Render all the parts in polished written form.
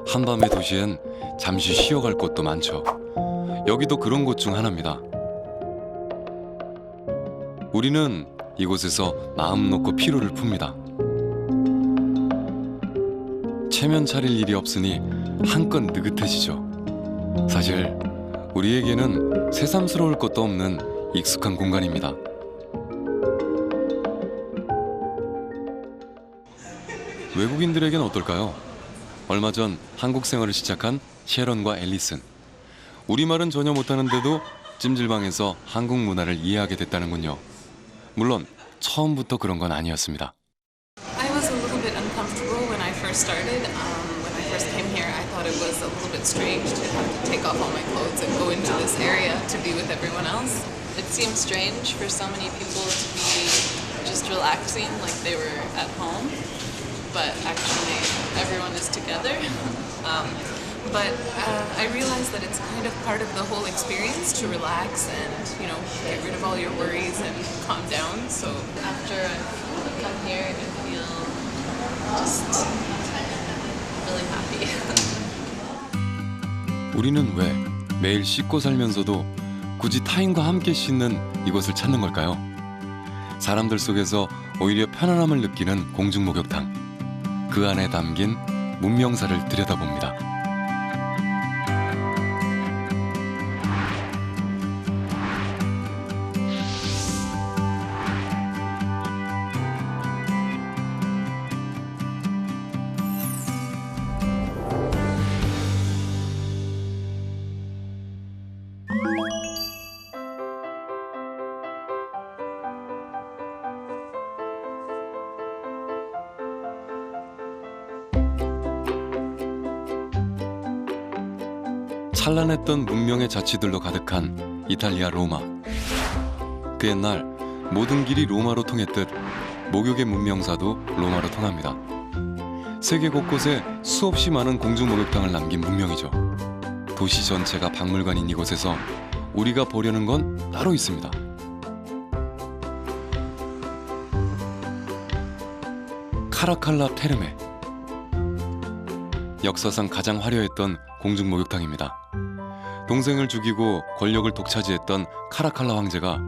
한밤의 도시엔 잠시 쉬어갈 곳도 많죠. 여기도 그런 곳 중 하나입니다. 우리는 이곳에서 마음 놓고 피로를 풉니다. 체면 차릴 일이 없으니 한껏 느긋해지죠. 사실 우리에게는 새삼스러울 것도 없는 익숙한 공간입니다. 외국인들에겐 어떨까요? 얼마 전 한국 생활을 시작한 셰런과 앨리슨. 우리말은 전혀 못하는데도 찜질방에서 한국 문화를 이해하게 됐다는군요. 물론 처음부터 그런 건 아니었습니다. I was a little bit uncomfortable when I first started. When I first came here, I thought it was a little bit strange to have to take off all my clothes and go into this area to be with everyone else. It seemed strange for so many people to be just relaxing like they were at home, but actually everyone is together. But I realized that it's kind of part of the whole experience to relax and, you know, get rid of all your worries and calm down. So after I come here, I feel just really happy. 우리는 왜 매일 씻고 살면서도 굳이 타인과 함께 씻는 이곳을 찾는 걸까요? 사람들 속에서 오히려 편안함을 느끼는 공중목욕탕. 그 안에 담긴 문명사를 들여다봅니다. 찬란했던 문명의 자취들로 가득한 이탈리아 로마. 그 옛날 모든 길이 로마로 통했듯 목욕의 문명사도 로마로 통합니다. 세계 곳곳에 수없이 많은 공중목욕탕을 남긴 문명이죠. 도시 전체가 박물관인 이곳에서 우리가 보려는 건 따로 있습니다. 카라칼라 테르메. 역사상 가장 화려했던 공중목욕탕입니다. 동생을 죽이고 권력을 독차지했던 카라칼라 황제가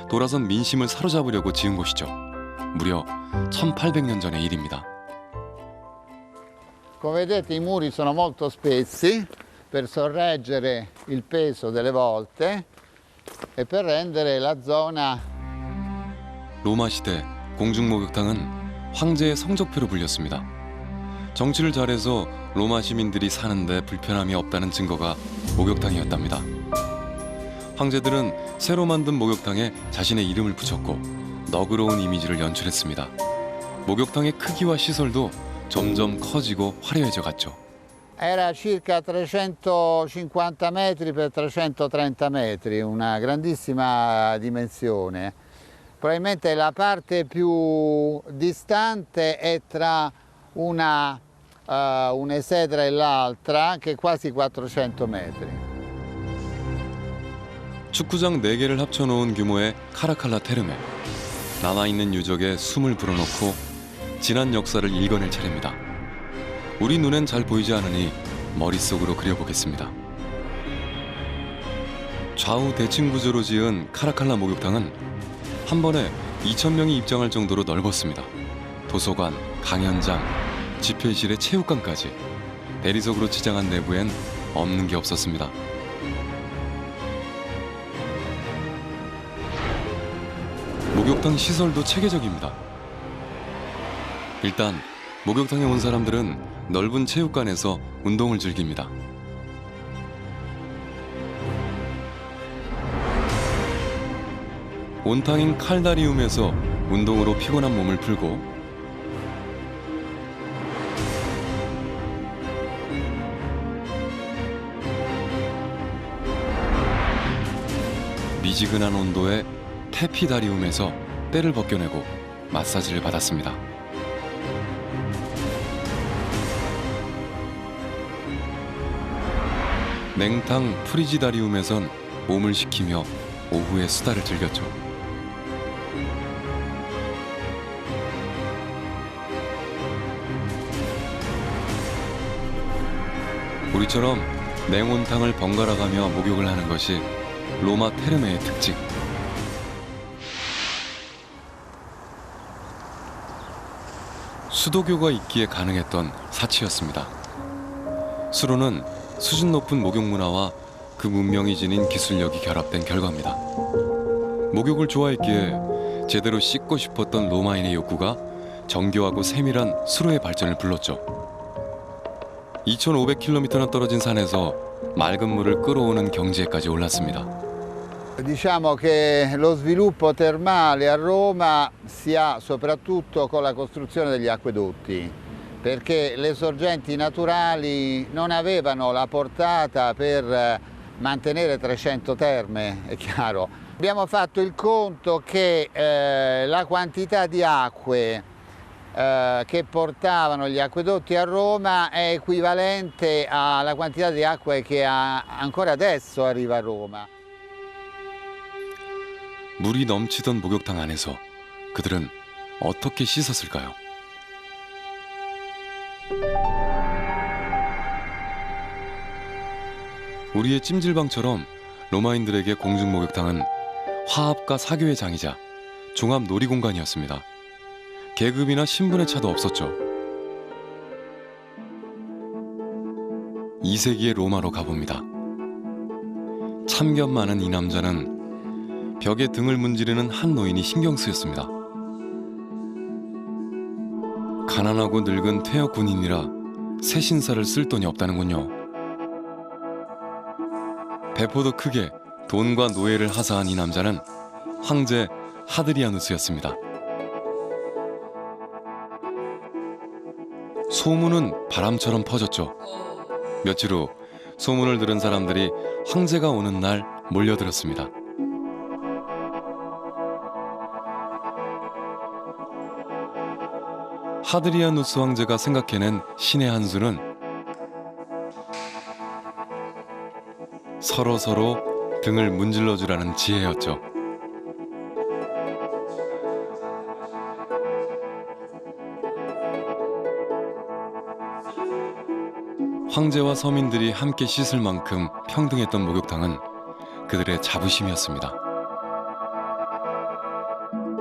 돌아선 민심을 사로잡으려고 지은 곳이죠. 무려 1800년 전의 일입니다. Come vedete i muri sono molto spessi per sorreggere il peso delle volte e per rendere la zona. 로마 시대 공중목욕탕은 황제의 성적표로 불렸습니다. 정치를 잘해서 로마 시민들이 사는데 불편함이 없다는 증거가 목욕탕이었답니다. 황제들은 새로 만든 목욕탕에 자신의 이름을 붙였고 너그러운 이미지를 연출했습니다. 목욕탕의 크기와 시설도 점점 커지고 화려해져 갔죠. Era circa 350 metri per 330 metri, una grandissima dimensione. Probabilmente la parte più distante è tra un'esedra e l'altra, che è quasi 400 metri. 축구장 4개를 합쳐놓은 규모의 카라칼라 테르메. 남아있는 유적에 숨을 불어넣고 지난 역사를 읽어낼 차례입니다. 우리 눈엔 잘 보이지 않으니 머릿속으로 그려보겠습니다. 좌우 대칭 구조로 지은 카라칼라 목욕탕은 한 번에 2,000명이 입장할 정도로 넓었습니다. 도서관, 강연장, 집회실의 체육관까지 대리석으로 치장한 내부엔 없는 게 없었습니다. 목욕탕 시설도 체계적입니다. 일단 목욕탕에 온 사람들은 넓은 체육관에서 운동을 즐깁니다. 온탕인 칼다리움에서 운동으로 피곤한 몸을 풀고 미지근한 온도의 테피다리움에서 때를 벗겨내고 마사지를 받았습니다. 냉탕 프리지다리움에선 몸을 식히며 오후에 수다를 즐겼죠. 우리처럼 냉온탕을 번갈아가며 목욕을 하는 것이 로마 테르메의 특징. 수도교가 있기에 가능했던 사치였습니다. 수로는 수준 높은 목욕 문화와 그 문명이 지닌 기술력이 결합된 결과입니다. 목욕을 좋아했기에 제대로 씻고 싶었던 로마인의 욕구가 정교하고 세밀한 수로의 발전을 불렀죠. 2,500km나 떨어진 산에서 맑은 물을 끌어오는 경지에까지 올랐습니다. Diciamo che lo sviluppo termale a Roma si ha soprattutto con la costruzione degli acquedotti, perché le sorgenti naturali non avevano la portata per mantenere 300 terme, è chiaro. Abbiamo fatto il conto che la quantità di acque che portavano gli acquedotti a Roma è equivalente alla quantità di acque che ancora adesso arriva a Roma. 물이 넘치던 목욕탕 안에서 그들은 어떻게 씻었을까요? 우리의 찜질방처럼 로마인들에게 공중 목욕탕은 화합과 사교의 장이자 종합 놀이공간이었습니다. 계급이나 신분의 차도 없었죠. 2세기의 로마로 가봅니다. 참견 많은 이 남자는 벽에 등을 문지르는 한 노인이 신경 쓰였습니다. 가난하고 늙은 퇴역 군인이라 새 신사를 쓸 돈이 없다는군요. 배포도 크게 돈과 노예를 하사한 이 남자는 황제 하드리아누스였습니다. 소문은 바람처럼 퍼졌죠. 며칠 후 소문을 들은 사람들이 황제가 오는 날 몰려들었습니다. 하드리아누스 황제가 생각해낸 신의 한 수는 서로 등을 문질러주라는 지혜였죠. 황제와 서민들이 함께 씻을 만큼 평등했던 목욕탕은 그들의 자부심이었습니다.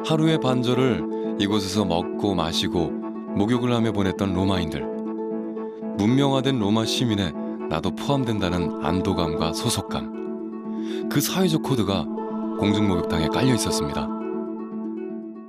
하루의 반절을 이곳에서 먹고 마시고 목욕을 하며 보냈던 로마인들. 문명화된 로마 시민의 나도 포함된다는 안도감과 소속감. 그 사회적 코드가 공중 목욕탕에 깔려 있었습니다.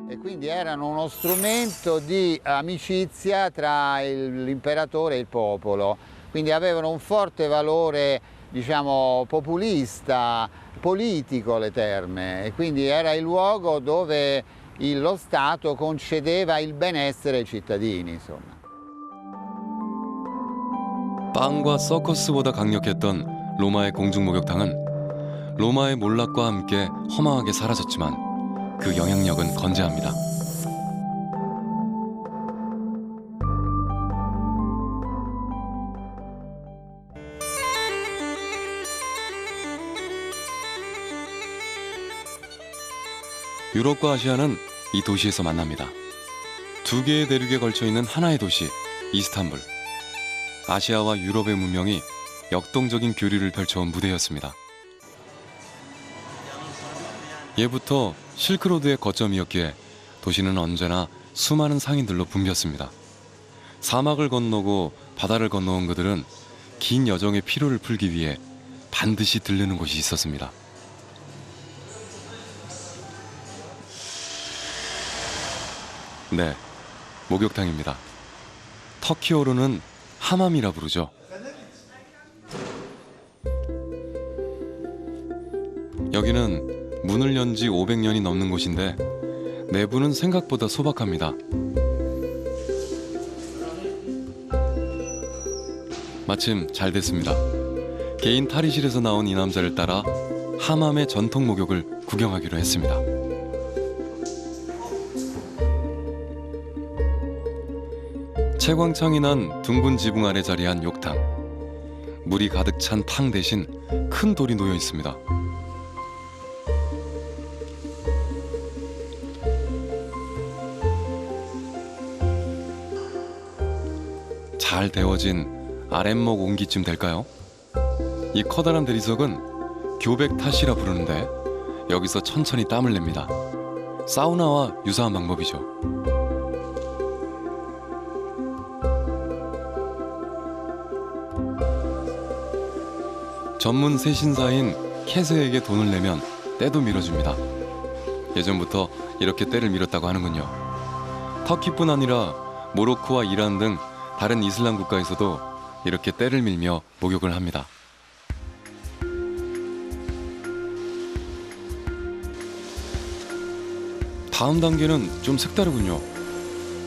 E quindi erano uno strumento di amicizia tra l'imperatore e il popolo. Quindi avevano un forte valore, diciamo, populista, politico le terme, e quindi era il luogo dove lo Stato concedeva il benessere ai cittadini, insomma. 빵과 서커스보다 강력했던 로마의 공중 목욕탕은 로마의 몰락과 함께 허망하게 사라졌지만 그 영향력은 건재합니다. 유럽과 아시아는 이 도시에서 만납니다. 두 개의 대륙에 걸쳐 있는 하나의 도시, 이스탄불. 아시아와 유럽의 문명이 역동적인 교류를 펼쳐온 무대였습니다. 예부터 실크로드의 거점이었기에 도시는 언제나 수많은 상인들로 붐볐습니다. 사막을 건너고 바다를 건너온 그들은 긴 여정의 피로를 풀기 위해 반드시 들르는 곳이 있었습니다. 네, 목욕탕입니다. 터키어로는 하맘이라 부르죠. 여기는 문을 연 지 500년이 넘는 곳인데 내부는 생각보다 소박합니다. 마침 잘 됐습니다. 개인 탈의실에서 나온 이 남자를 따라 하맘의 전통 목욕을 구경하기로 했습니다. 채광창이 난 둥근 지붕 아래 자리한 욕탕. 물이 가득 찬 탕 대신 큰 돌이 놓여 있습니다. 잘 데워진 아랫목 온기쯤 될까요? 이 커다란 대리석은 교백탓이라 부르는데 여기서 천천히 땀을 냅니다. 사우나와 유사한 방법이죠. 전문 세신사인 캐세에게 돈을 내면 때도 밀어줍니다. 예전부터 이렇게 때를 밀었다고 하는군요. 터키뿐 아니라 모로코와 이란 등 다른 이슬람 국가에서도 이렇게 때를 밀며 목욕을 합니다. 다음 단계는 좀 색다르군요.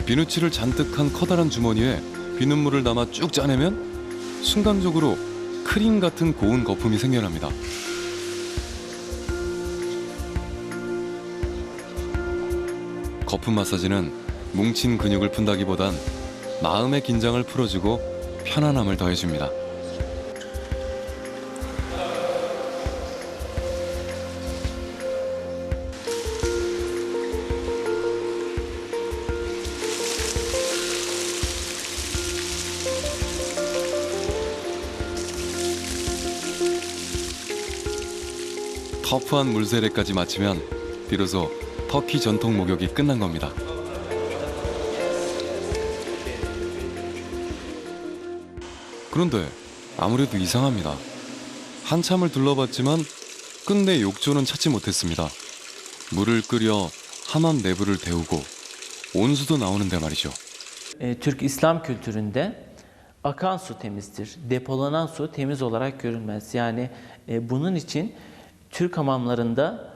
비누칠을 잔뜩 한 커다란 주머니에 비눗물을 담아 쭉 짜내면 순간적으로 크림 같은 고운 거품이 생겨납니다. 거품 마사지는 뭉친 근육을 푼다기보단 마음의 긴장을 풀어주고 편안함을 더해줍니다. 터프한 물세례까지 마치면 비로소 터키 전통 목욕이 끝난 겁니다. 그런데 아무래도 이상합니다. 한참을 둘러봤지만 끝내 욕조는 찾지 못했습니다. 물을 끓여 하맘 내부를 데우고 온수도 나오는데 말이죠. Türk İslam kültüründe akan su temizdir. Depolanan su temiz olarak görülmez. Yani bunun için Türk hamamlarında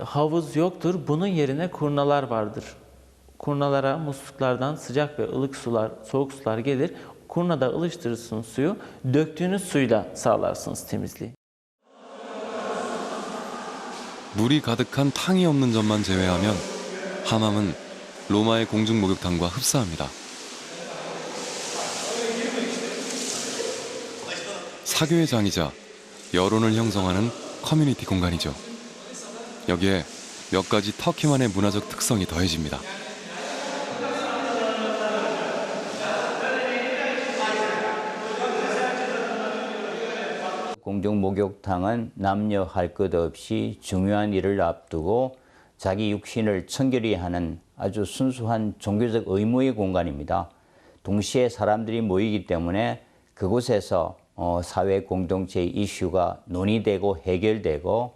havuz yoktur. Bunun yerine kurnalar vardır. Kurnalara musluklardan sıcak ve ılık sular, soğuk sular gelir. Kurnada ılıştırırsınız suyu, döktüğünüz suyla sağlarsınız temizliği. 물이 가득한 탕이 없는 점만 제외하면 하맘은 로마의 공중 목욕탕과 흡사합니다. 사교의 장이자 여론을 형성하는 커뮤니티 공간이죠. 여기에 몇 가지 터키만의 문화적 특성이 더해집니다. 공중 목욕탕은 남녀 할 것 없이 중요한 일을 앞두고 자기 육신을 청결히 하는 아주 순수한 종교적 의무의 공간입니다. 동시에 사람들이 모이기 때문에 그곳에서 사회 공동체의 이슈가 논의되고 해결되고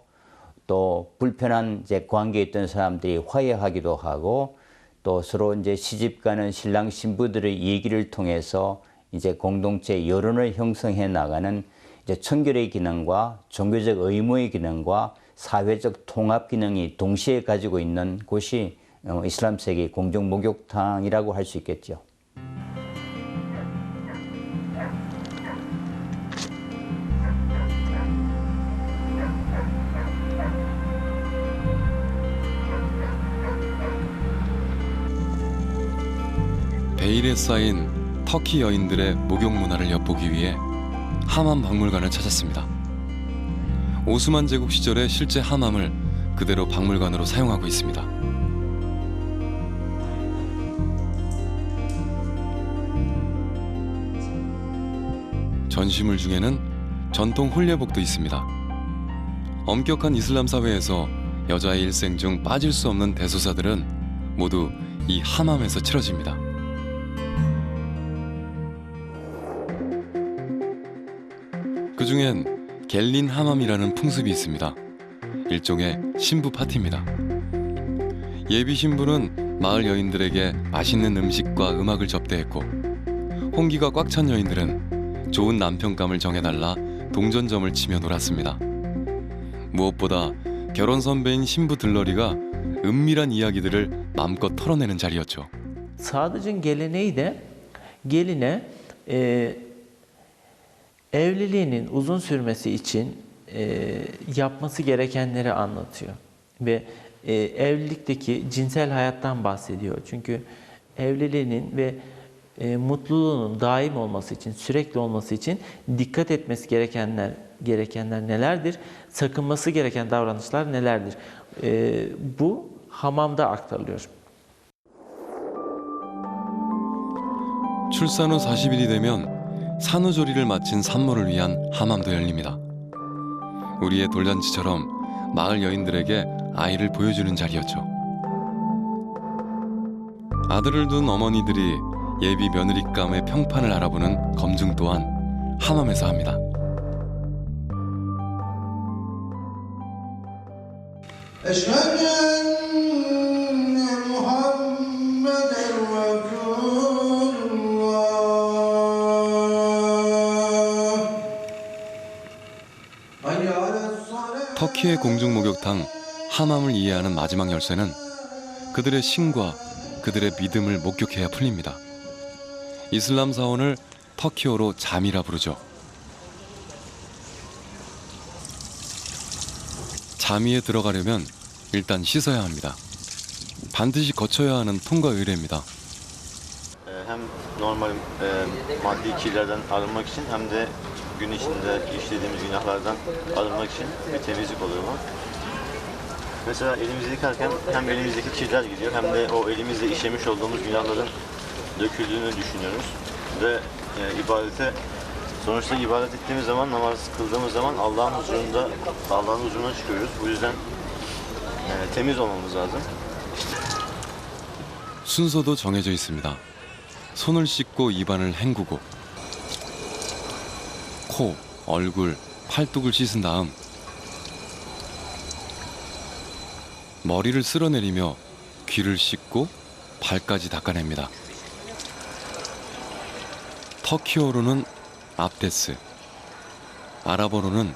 또 불편한 관계에 있던 사람들이 화해하기도 하고 또 서로 이제 시집가는 신랑 신부들의 얘기를 통해서 이제 공동체 여론을 형성해 나가는 이제 청결의 기능과 종교적 의무의 기능과 사회적 통합 기능이 동시에 가지고 있는 곳이 이슬람 세계 공중 목욕탕이라고 할 수 있겠죠. 베일에 쌓인 터키 여인들의 목욕 문화를 엿보기 위해 하맘 박물관을 찾았습니다. 오스만 제국 시절에 실제 하맘을 그대로 박물관으로 사용하고 있습니다. 전시물 중에는 전통 홀례복도 있습니다. 엄격한 이슬람 사회에서 여자의 일생 중 빠질 수 없는 대소사들은 모두 이 하맘에서 치러집니다. 그중엔 겔린 하맘이라는 풍습이 있습니다. 일종의 신부 파티입니다. 예비 신부는 마을 여인들에게 맛있는 음식과 음악을 접대했고 홍기가 꽉 찬 여인들은 좋은 남편감을 정해달라 동전점을 치며 놀았습니다. 무엇보다 결혼 선배인 신부 들러리가 은밀한 이야기들을 마음껏 털어내는 자리였죠. Sadıcın geleneği de geline evliliğinin uzun sürmesi için yapması gerekenleri anlatıyor. Ve evlilikteki cinsel hayattan bahsediyor. Çünkü evliliğinin ve mutluluğunun daim olması için, sürekli olması için dikkat etmesi gerekenler nelerdir? Sakınması gereken davranışlar nelerdir? Bu hamamda aktarılıyor. 출산 후 40일이 되면 산후조리를 마친 산모를 위한 하맘도 열립니다. 우리의 돌잔치처럼 마을 여인들에게 아이를 보여주는 자리였죠. 아들을 둔 어머니들이 예비 며느리감의 평판을 알아보는 검증 또한 하맘에서 합니다. أشهد أن محمدًا رسول الله. حي على الصلاة. 터키의 공중 목욕탕 하맘을 이해하는 마지막 열쇠는 그들의 신과 그들의 믿음을 목격해야 풀립니다. 이슬람 사원을 터키어로 잠이라 부르죠. 자미에 들어가려면 일단 씻어야 합니다. 반드시 거쳐야 하는 통과 의례입니다. Hem normal maddi kirlerden arınmak için hem de gün içinde işlediğimiz günahlardan arınmak için bir temizlik oluyor bu. Mesela elimizi yıkarken hem elimizdeki kirler gidiyor hem de o elimizle işlemiş olduğumuz günahların döküldüğünü düşünüyoruz. Ve sonuçta ibadet ettiğimiz zaman, namaz kıldığımız zaman Allah'ın huzuruna çıkıyoruz. Bu yüzden temiz olmamız lazım. 순서도 정해져 있습니다. 손을 씻고 입안을 헹구고 코, 얼굴, 팔뚝을 씻은 다음 머리를 쓸어내리며 귀를 씻고 발까지 닦아냅니다. 터키어로는 압데스, 아랍어로는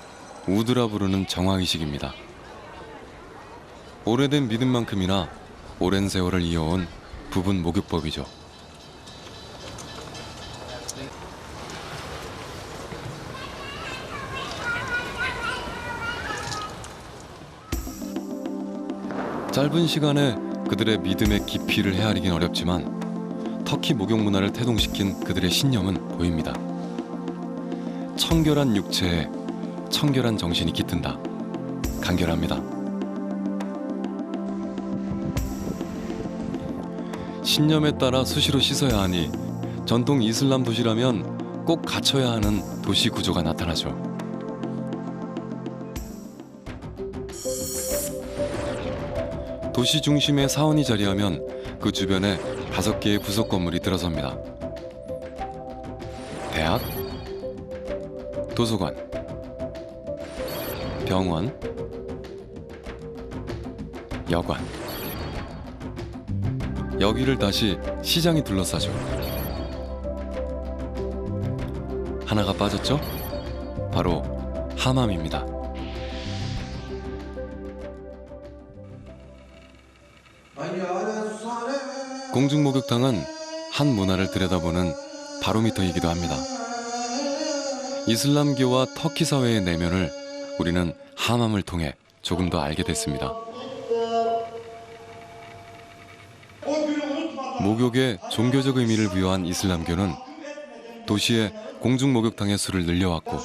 우드라 부르는 정화의식입니다. 오래된 믿음만큼이나 오랜 세월을 이어온 부분 목욕법이죠. 짧은 시간에 그들의 믿음의 깊이를 헤아리긴 어렵지만 터키 목욕 문화를 태동시킨 그들의 신념은 보입니다. 청결한 육체에 청결한 정신이 깃든다. 간결합니다. 신념에 따라 수시로 씻어야 하니 전통 이슬람 도시라면 꼭 갖춰야 하는 도시 구조가 나타나죠. 도시 중심에 사원이 자리하면 그 주변에 5개의 부속 건물이 들어섭니다. 대학, 도서관, 병원, 여관. 여기를 다시 시장이 둘러싸죠. 하나가 빠졌죠? 바로 하맘입니다. 공중 목욕탕은 한 문화를 들여다보는 바로미터이기도 합니다. 이슬람교와 터키 사회의 내면을 우리는 하맘을 통해 조금 더 알게 됐습니다. 목욕에 종교적 의미를 부여한 이슬람교는 도시의 공중 목욕탕의 수를 늘려왔고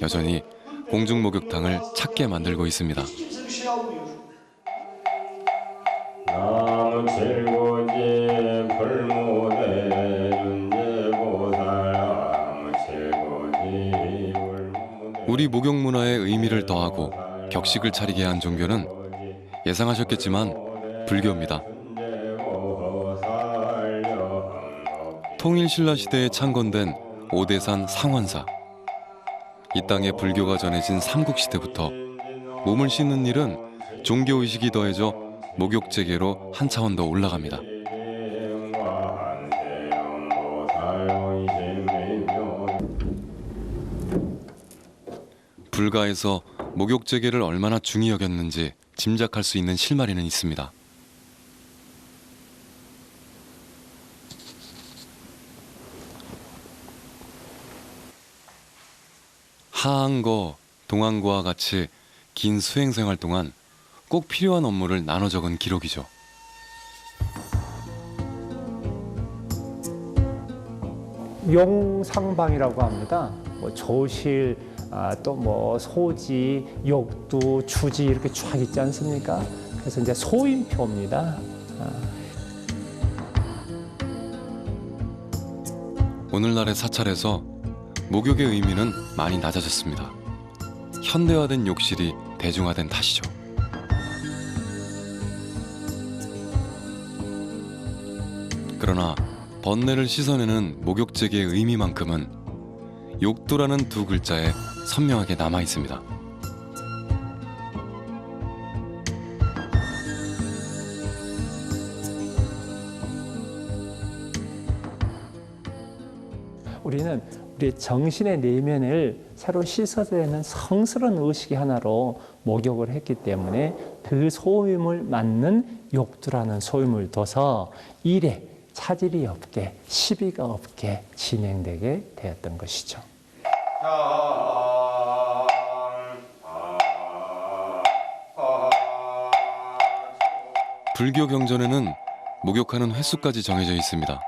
여전히 공중 목욕탕을 찾게 만들고 있습니다. 우리 목욕 문화에 의미를 더하고 격식을 차리게 한 종교는 예상하셨겠지만 불교입니다. 통일신라 시대에 창건된 오대산 상환사. 이 땅에 불교가 전해진 삼국시대부터 몸을 씻는 일은 종교의식이 더해져 목욕재계로 한 차원 더 올라갑니다. 불가에서 목욕재계를 얼마나 중히 여겼는지 짐작할 수 있는 실마리는 있습니다. 하항거, 동항거와 같이 긴 수행생활 동안 꼭 필요한 업무를 나눠 적은 기록이죠. 용상방이라고 합니다. 뭐 조실, 또 뭐 소지, 욕두, 주지 이렇게 쫙 있지 않습니까? 그래서 이제 소인표입니다. 오늘날의 사찰에서 목욕의 의미는 많이 낮아졌습니다. 현대화된 욕실이 대중화된 탓이죠. 그러나 번뇌를 씻어내는 목욕제기의 의미만큼은 욕도라는 두 글자에 선명하게 남아 있습니다. 우리는 우리 정신의 내면을 새로 씻어내는 성스러운 의식이 하나로 목욕을 했기 때문에 그 소임을 맞는 욕두라는 소임을 둬서 일에 차질이 없게, 시비가 없게 진행되게 되었던 것이죠. 불교 경전에는 목욕하는 횟수까지 정해져 있습니다.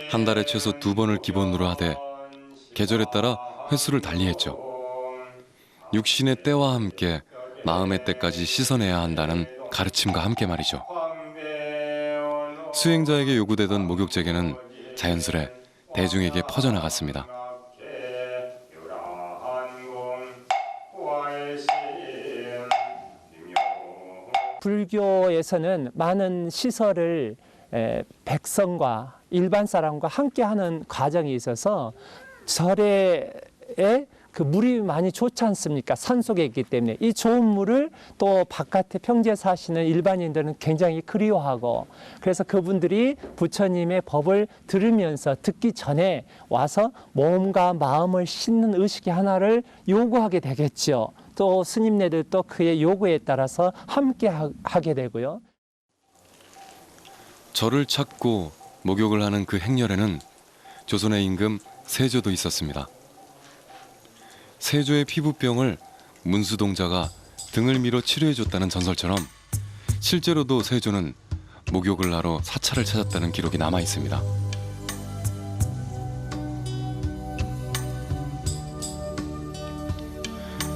한 달에 최소 2번을 기본으로 하되 계절에 따라 횟수를 달리했죠. 육신의 때와 함께 마음의 때까지 씻어내야 한다는 가르침과 함께 말이죠. 수행자에게 요구되던 목욕제계는 자연스레 대중에게 퍼져나갔습니다. 불교에서는 많은 시설을 백성과 일반 사람과 함께하는 과정이 있어서 절에 그 물이 많이 좋지 않습니까? 산속에 있기 때문에 이 좋은 물을 또 바깥에 평지에 사시는 일반인들은 굉장히 그리워하고, 그래서 그분들이 부처님의 법을 들으면서 듣기 전에 와서 몸과 마음을 씻는 의식의 하나를 요구하게 되겠죠. 또 스님네들도 그의 요구에 따라서 함께 하게 되고요. 절을 찾고 목욕을 하는 그 행렬에는 조선의 임금 세조도 있었습니다. 세조의 피부병을 문수동자가 등을 밀어 치료해줬다는 전설처럼 실제로도 세조는 목욕을 하러 사찰을 찾았다는 기록이 남아 있습니다.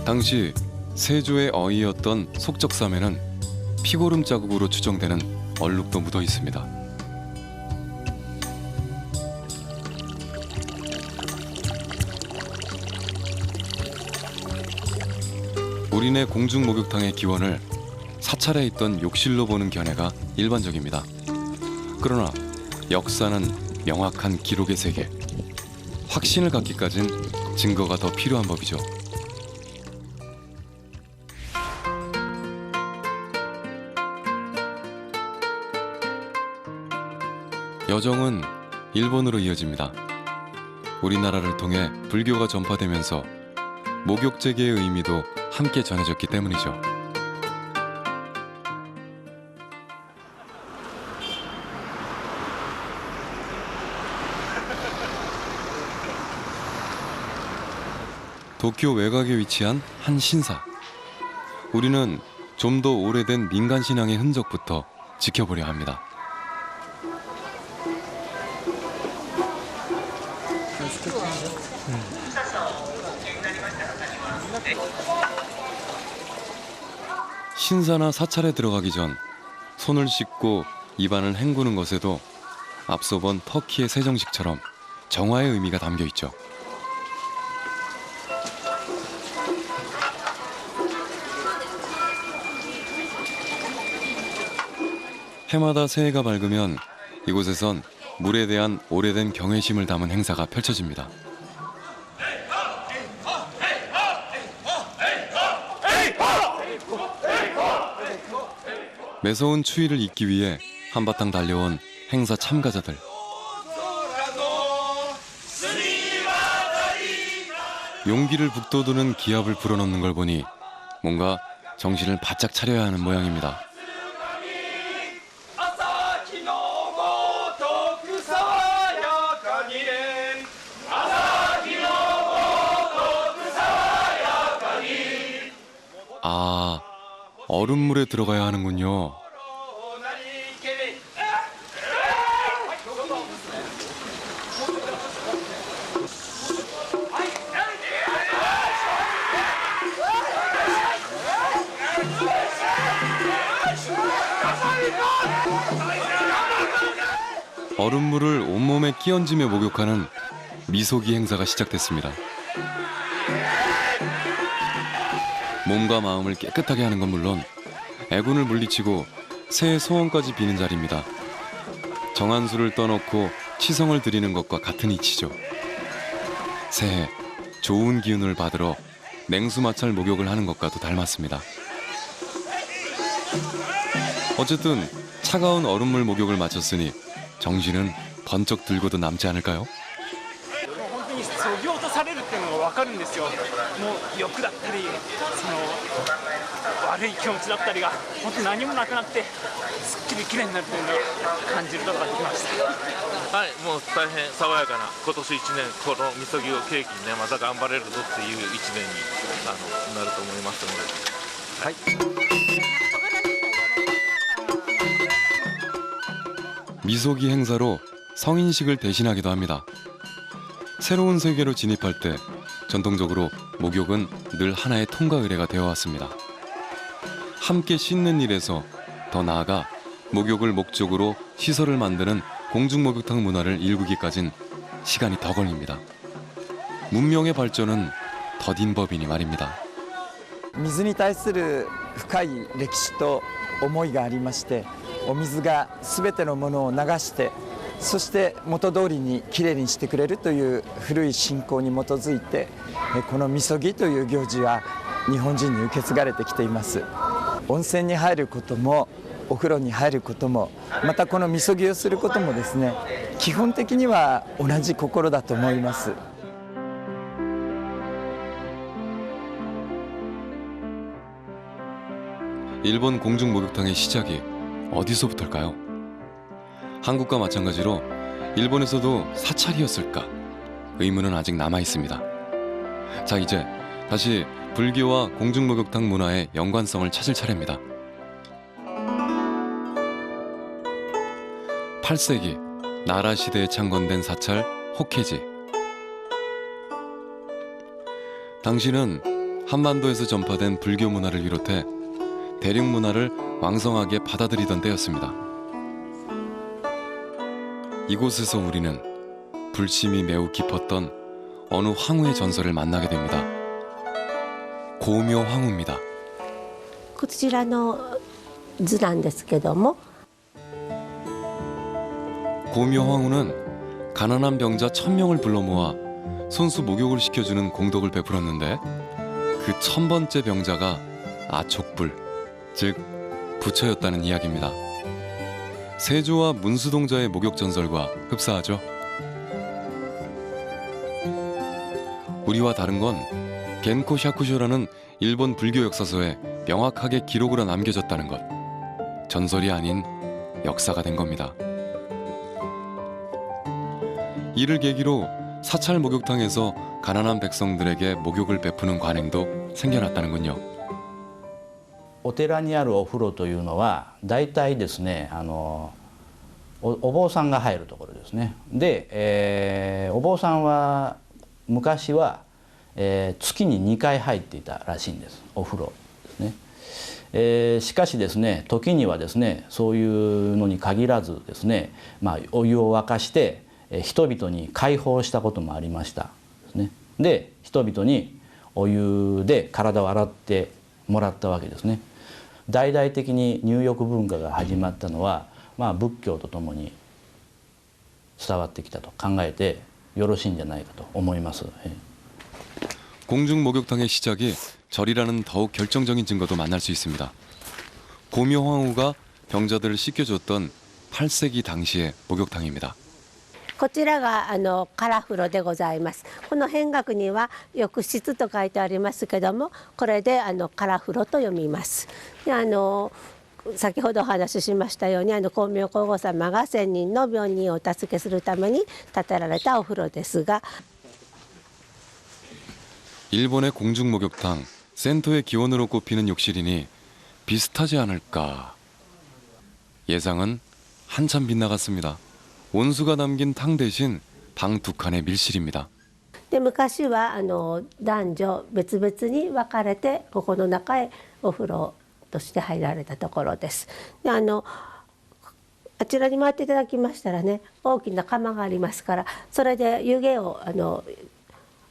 당시 세조의 어이였던 속적삼에는 피고름 자국으로 추정되는 얼룩도 묻어 있습니다. 우리네 공중 목욕탕의 기원을 사찰에 있던 욕실로 보는 견해가 일반적입니다. 그러나 역사는 명확한 기록의 세계. 확신을 갖기까진 증거가 더 필요한 법이죠. 여정은 일본으로 이어집니다. 우리나라를 통해 불교가 전파되면서 목욕제계의 의미도 함께 전해졌기 때문이죠. 도쿄 외곽에 위치한 한 신사. 우리는 좀 더 오래된 민간 신앙의 흔적부터 지켜보려 합니다. 신사나 사찰에 들어가기 전 손을 씻고 입안을 헹구는 것에도 앞서 본 터키의 세정식처럼 정화의 의미가 담겨 있죠. 해마다 새해가 밝으면 이곳에선 물에 대한 오래된 경외심을 담은 행사가 펼쳐집니다. 매서운 추위를 잊기 위해 한바탕 달려온 행사 참가자들. 용기를 북돋우는 기합을 불어넣는 걸 보니 뭔가 정신을 바짝 차려야 하는 모양입니다. 아, 얼음물에 들어가야 하는군요. 얼음물을 온몸에 끼얹으며 목욕하는 미소기 행사가 시작됐습니다. 몸과 마음을 깨끗하게 하는 건 물론 애군을 물리치고 새해 소원까지 비는 자리입니다. 정한 수를 떠놓고 치성을 드리는 것과 같은 이치죠. 새해 좋은 기운을 받으러 냉수 마찰 목욕을 하는 것과도 닮았습니다. 어쨌든 차가운 얼음물 목욕을 마쳤으니 정신은 번쩍 들고도 남지 않을까요? 本当にそぎ落とされるっていうのが分かるんですよ。もう欲だったり悪い気持ちだったりが本当に何もなくなってすっきりきれいになるというのを感じることができました。はい、もう大変爽やかな今年1年このみそぎを契機にねまた頑張れるぞっていう1年になると思いますので。はい。 미소기 행사로 성인식을 대신하기도 합니다. 새로운 세계로 진입할 때 전통적으로 목욕은 늘 하나의 통과 의례가 되어 왔습니다. 함께 씻는 일에서 더 나아가 목욕을 목적으로 시설을 만드는 공중목욕탕 문화를 일구기까진 시간이 더 걸립니다. 문명의 발전은 더딘 법이니 말입니다. 水に対する深い歴史と思いがありまして、お水が全てのものを流してそして元通りにきれいにしてくれるという古い信仰に基づいてこのみそぎという行事は日本人に受け継がれてきています。温泉に入ることもお風呂に入ることもまたこのみそぎをすることもですね基本的には同じ心だと思います。 일본 공중목욕탕의 시작이 어디서부터일까요? 한국과 마찬가지로 일본에서도 사찰이었을까? 의문은 아직 남아 있습니다. 자, 이제 다시 불교와 공중목욕탕 문화의 연관성을 찾을 차례입니다. 8세기 나라 시대에 창건된 사찰 혹해지. 당시는 한반도에서 전파된 불교 문화를 비롯해 대륙 문화를 왕성하게 받아들이던 때였습니다. 이곳에서 우리는 불심이 매우 깊었던 어느 황후의 전설을 만나게 됩니다. 고묘 황후입니다. こちらの図なんですけども 고묘 황후는 가난한 병자 1000명을 불러 모아 손수 목욕을 시켜주는 공덕을 베풀었는데 그 1000번째 병자가 아촉불, 즉 부처였다는 이야기입니다. 세조와 문수동자의 목욕 전설과 흡사하죠. 우리와 다른 건 겐코 샤쿠쇼라는 일본 불교 역사서에 명확하게 기록으로 남겨졌다는 것. 전설이 아닌 역사가 된 겁니다. 이를 계기로 사찰 목욕탕에서 가난한 백성들에게 목욕을 베푸는 관행도 생겨났다는군요. お寺にあるお風呂というのは大体ですねお坊さんが入るところですね。で、お坊さんは昔は、月に2回入っていたらしいんですお風呂ですね。しかしですね時にはですねそういうのに限らずですね、お湯を沸かして人々に解放したこともありましたですね。で人々にお湯で体を洗ってもらったわけですね。大々的に入浴文化が始まったのは、仏教とともに伝わってきたと考えてよろしいんじゃないかと思います。 공중목욕탕의 시작이 절이라는 더욱 결정적인 증거도 만날 수 있습니다. 고묘 황후가 병자들을 씻겨줬던 8세기 당시의 목욕탕입니다. こちらが空風呂でございます。この辺額には浴室と書いてありますけども、これで空風呂と読みます。で先ほどお話ししましたように光明皇后様が1000人の病人をお助けするために建てられたお風呂ですが 일본의 공중목욕탕, 센토의 기원으로 꼽히는 욕실이니 비슷하지 않을까. 예상은 한참 빗나갔습니다. 온수가 담긴 탕 대신 방 2칸의 밀실입니다. で昔は男女別々に分かれてここの中へお風呂として入られたところです。であちらに回っていただきましたらね、大きな釜がありますから、それで湯気を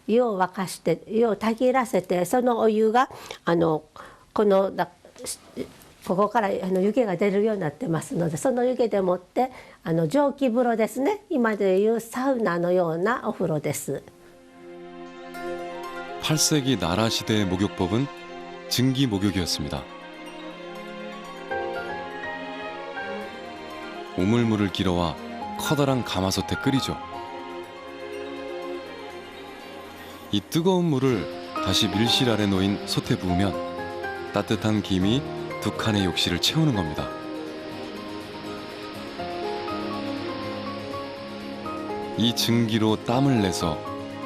湯を沸かして湯をたぎらせて、そのお湯がここから湯気が出るようになってますので、その湯気でもって蒸気風呂ですね。今でいうサウナのようなお風呂です。 8세기 나라 시대의 목욕법은 증기 목욕이었습니다. 우물물을 길어와 커다란 가마솥에 끓이죠. 이 뜨거운 물을 다시 밀실 아래 놓인 솥에 부으면 따뜻한 김이 두 칸의 욕실을 채우는 겁니다. 이 증기로 땀을 내서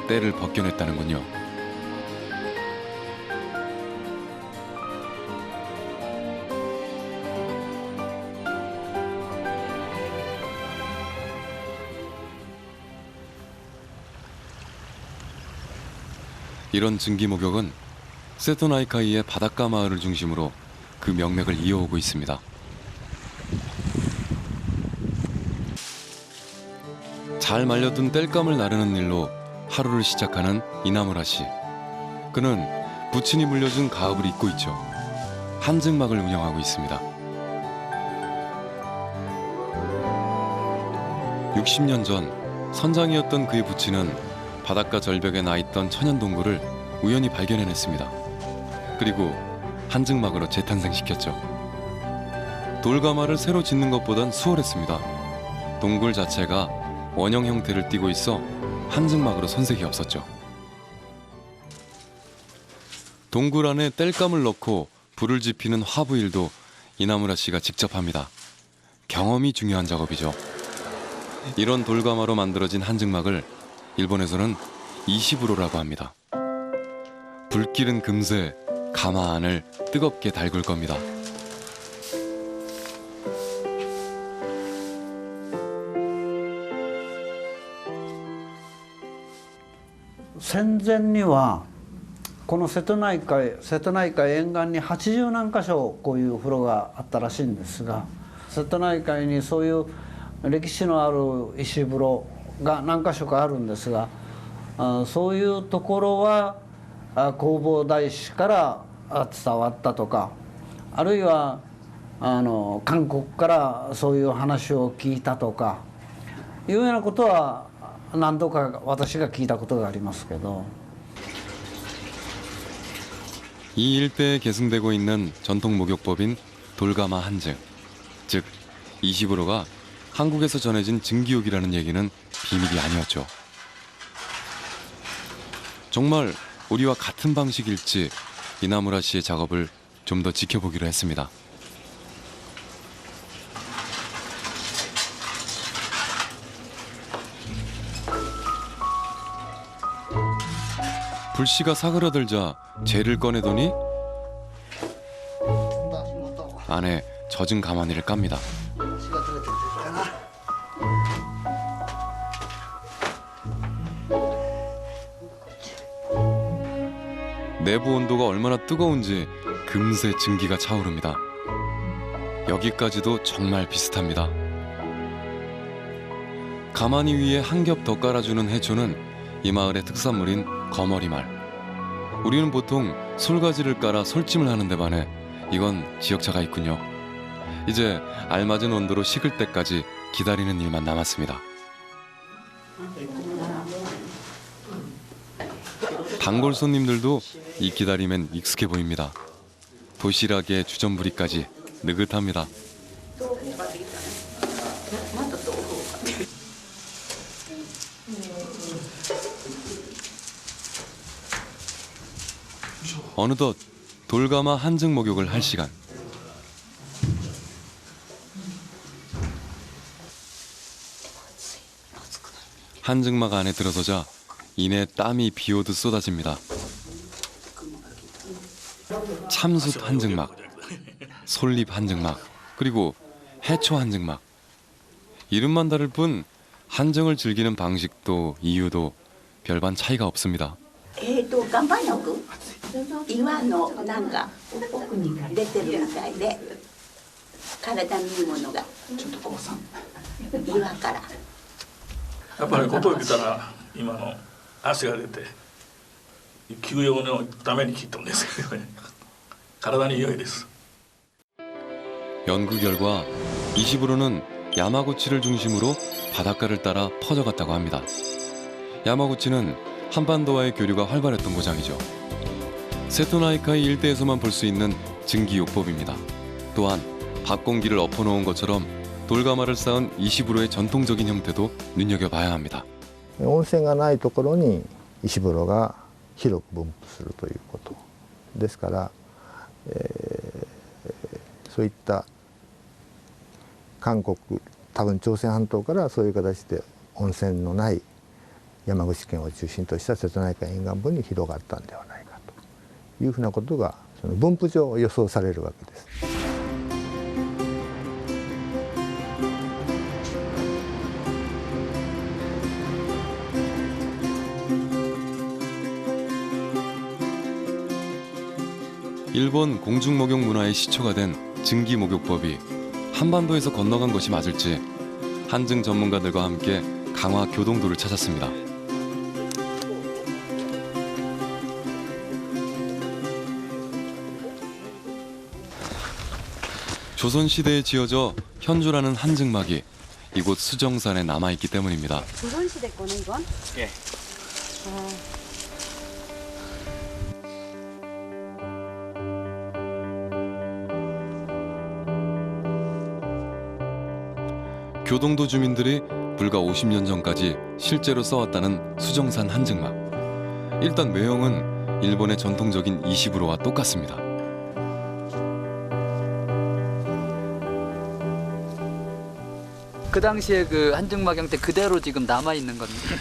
때를 벗겨냈다는군요. 이런 증기 목욕은 세토나이카이의 바닷가 마을을 중심으로 그 명맥을 이어오고 있습니다. 잘 말려둔 땔감을 나르는 일로 하루를 시작하는 이나무라 씨. 그는 부친이 물려준 가업을 잇고 있죠. 한증막을 운영하고 있습니다. 60년 전 선장이었던 그의 부친은 바닷가 절벽에 나있던 천연동굴을 우연히 발견해냈습니다. 그리고 한증막으로 재탄생시켰죠. 돌가마를 새로 짓는 것보단 수월했습니다. 동굴 자체가 원형 형태를 띠고 있어 한증막으로 손색이 없었죠. 동굴 안에 땔감을 넣고 불을 지피는 화부 일도 이나무라 씨가 직접 합니다. 경험이 중요한 작업이죠. 이런 돌가마로 만들어진 한증막을 일본에서는 이시부로라고 합니다. 불길은 금세 가마 안을 뜨겁게 달굴 겁니다.戦前にはこの瀬戸内海沿岸に80何箇所こういう風呂があったらしいんですが、瀬戸内海にそういう歴史のある石風呂が何箇所かあるんですが、そういうところは弘法大師から伝わったとか、あるいは韓国からそういう話を聞いたとかいうようなことは何度か私が聞いたことがありますけど。 이 일대에 계승되고 있는 전통 목욕법인 돌가마 한증, 즉 이시부로가 한국에서 전해진 증기욕이라는 얘기는 비밀이 아니었죠. 정말 우리와 같은 방식일지 이나무라 씨의 작업을 좀 더 지켜보기로 했습니다. 불씨가 사그라들자 재를 꺼내더니 안에 젖은 가마니를 깝니다. 내부 온도가 얼마나 뜨거운지 금세 증기가 차오릅니다. 여기까지도 정말 비슷합니다. 가마니 위에 한 겹 더 깔아주는 해초는 이 마을의 특산물인 거머리말. 우리는 보통 솔가지를 깔아 솔찜을 하는 데 반해 이건 지역차가 있군요. 이제 알맞은 온도로 식을 때까지 기다리는 일만 남았습니다. 단골 손님들도 이 기다림엔 익숙해 보입니다. 도시락에 주전부리까지 느긋합니다. 어느덧 돌가마 한증 목욕을 할 시간. 한증막 안에 들어서자 이내 땀이 비오듯 쏟아집니다. 참숯 한증막, 솔잎 한증막, 그리고 해초 한증막. 이름만 다를 뿐 한증을 즐기는 방식도 이유도 별반 차이가 없습니다. 岩盤浴岩のなんか奥に出てるみたいで体にいいものがちょっとこうさ岩からやっぱりここへ来たら今の足が出て休養のために来たんですけどね体に良いです。 연구 결과 20으로는 야마구치를 중심으로 바닷가를 따라 퍼져갔다고 합니다. 야마구치는 한반도와의 교류가 활발했던 고장이죠. 세토나이카이 일대에서만 볼 수 있는 증기요법입니다. 또한 밥공기를 엎어놓은 것처럼 돌가마를 쌓은 20으로의 전통적인 형태도 눈여겨봐야 합니다. 温泉がないところに石風呂が広く分布するということですから、そういった韓国多分朝鮮半島からそういう形で温泉のない山口県を中心とした瀬戸内海沿岸部に広がったんではないかというふうなことがその分布上予想されるわけです。 일본 공중목욕 문화의 시초가 된 증기목욕법이 한반도에서 건너간 것이 맞을지 한증 전문가들과 함께 강화 교동도를 찾았습니다. 조선시대에 지어져 현주라는 한증막이 이곳 수정산에 남아있기 때문입니다. 조선시대 거네 이건? 예. 교동도 주민들이 불과 50년 전까지 실제로 써왔다는 수정산 한증막. 일단 외형은 일본의 전통적인 20으로와 똑같습니다. 그 당시에 그 한증막 형태 그대로 지금 남아 있는 겁니다.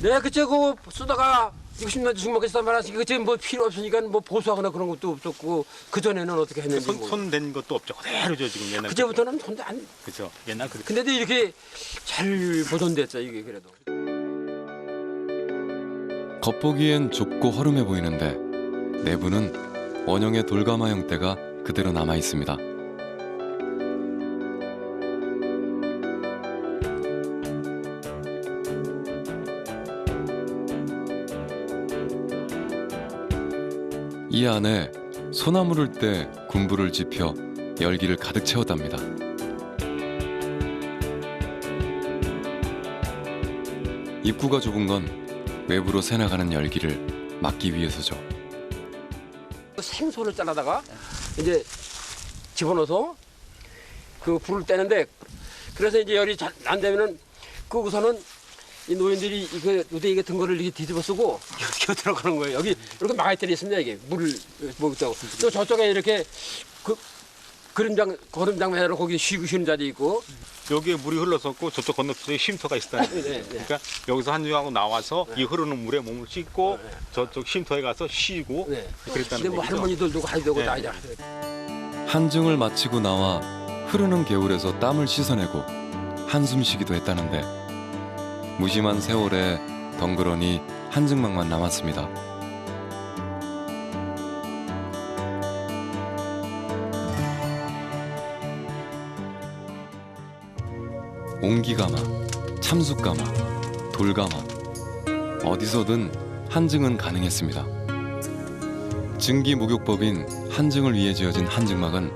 네, 그때 그 쓰다가 60년 중막에서 말하시 그때 뭐 필요 없으니까 뭐 보수하거나 그런 것도 없었고 그 전에는 어떻게 했는지 손댄 것도 없죠. 그대로죠 지금 옛날. 그때부터는 손대 안. 그렇죠. 옛날 그. 근데도 이렇게 잘 보존됐죠 이게 그래도. 겉보기엔 좁고 허름해 보이는데 내부는 원형의 돌가마 형태가 그대로 남아 있습니다. 이 안에 소나무를 떼 군부를 지펴 열기를 가득 채웠답니다. 입구가 좁은 건 외부로 새나가는 열기를 막기 위해서죠. 생소를 잘라다가 이제 집어넣어서 그 불을 떼는데 그래서 이제 열이 잘 안 되면은 그 우선은 이 노인들이 이거 우대에 든 거를 이렇게 뒤집어 쓰고 이렇게 들어가는 거예요. 여기 이렇게 마가이틀이 있습니다. 이게 물을 먹자고. 또 저쪽에 이렇게 그 거름장 해로 거기 쉬는 자리 있고. 여기에 물이 흘러섰고 저쪽 건너편에 쉼터가 있어요. 네. 그러니까 여기서 한증하고 나와서 이 흐르는 물에 몸을 씻고 저쪽 쉼터에 가서 쉬고 그랬다는 근데 뭐 얘기죠. 할머니들도 가지고 다 이제. 한증을 마치고 나와 흐르는 개울에서 땀을 씻어내고 한숨 쉬기도 했다는데 무심한 세월에 덩그러니 한증막만 남았습니다. 옹기가마, 참숯가마, 돌가마 어디서든 한증은 가능했습니다. 증기목욕법인 한증을 위해 지어진 한증막은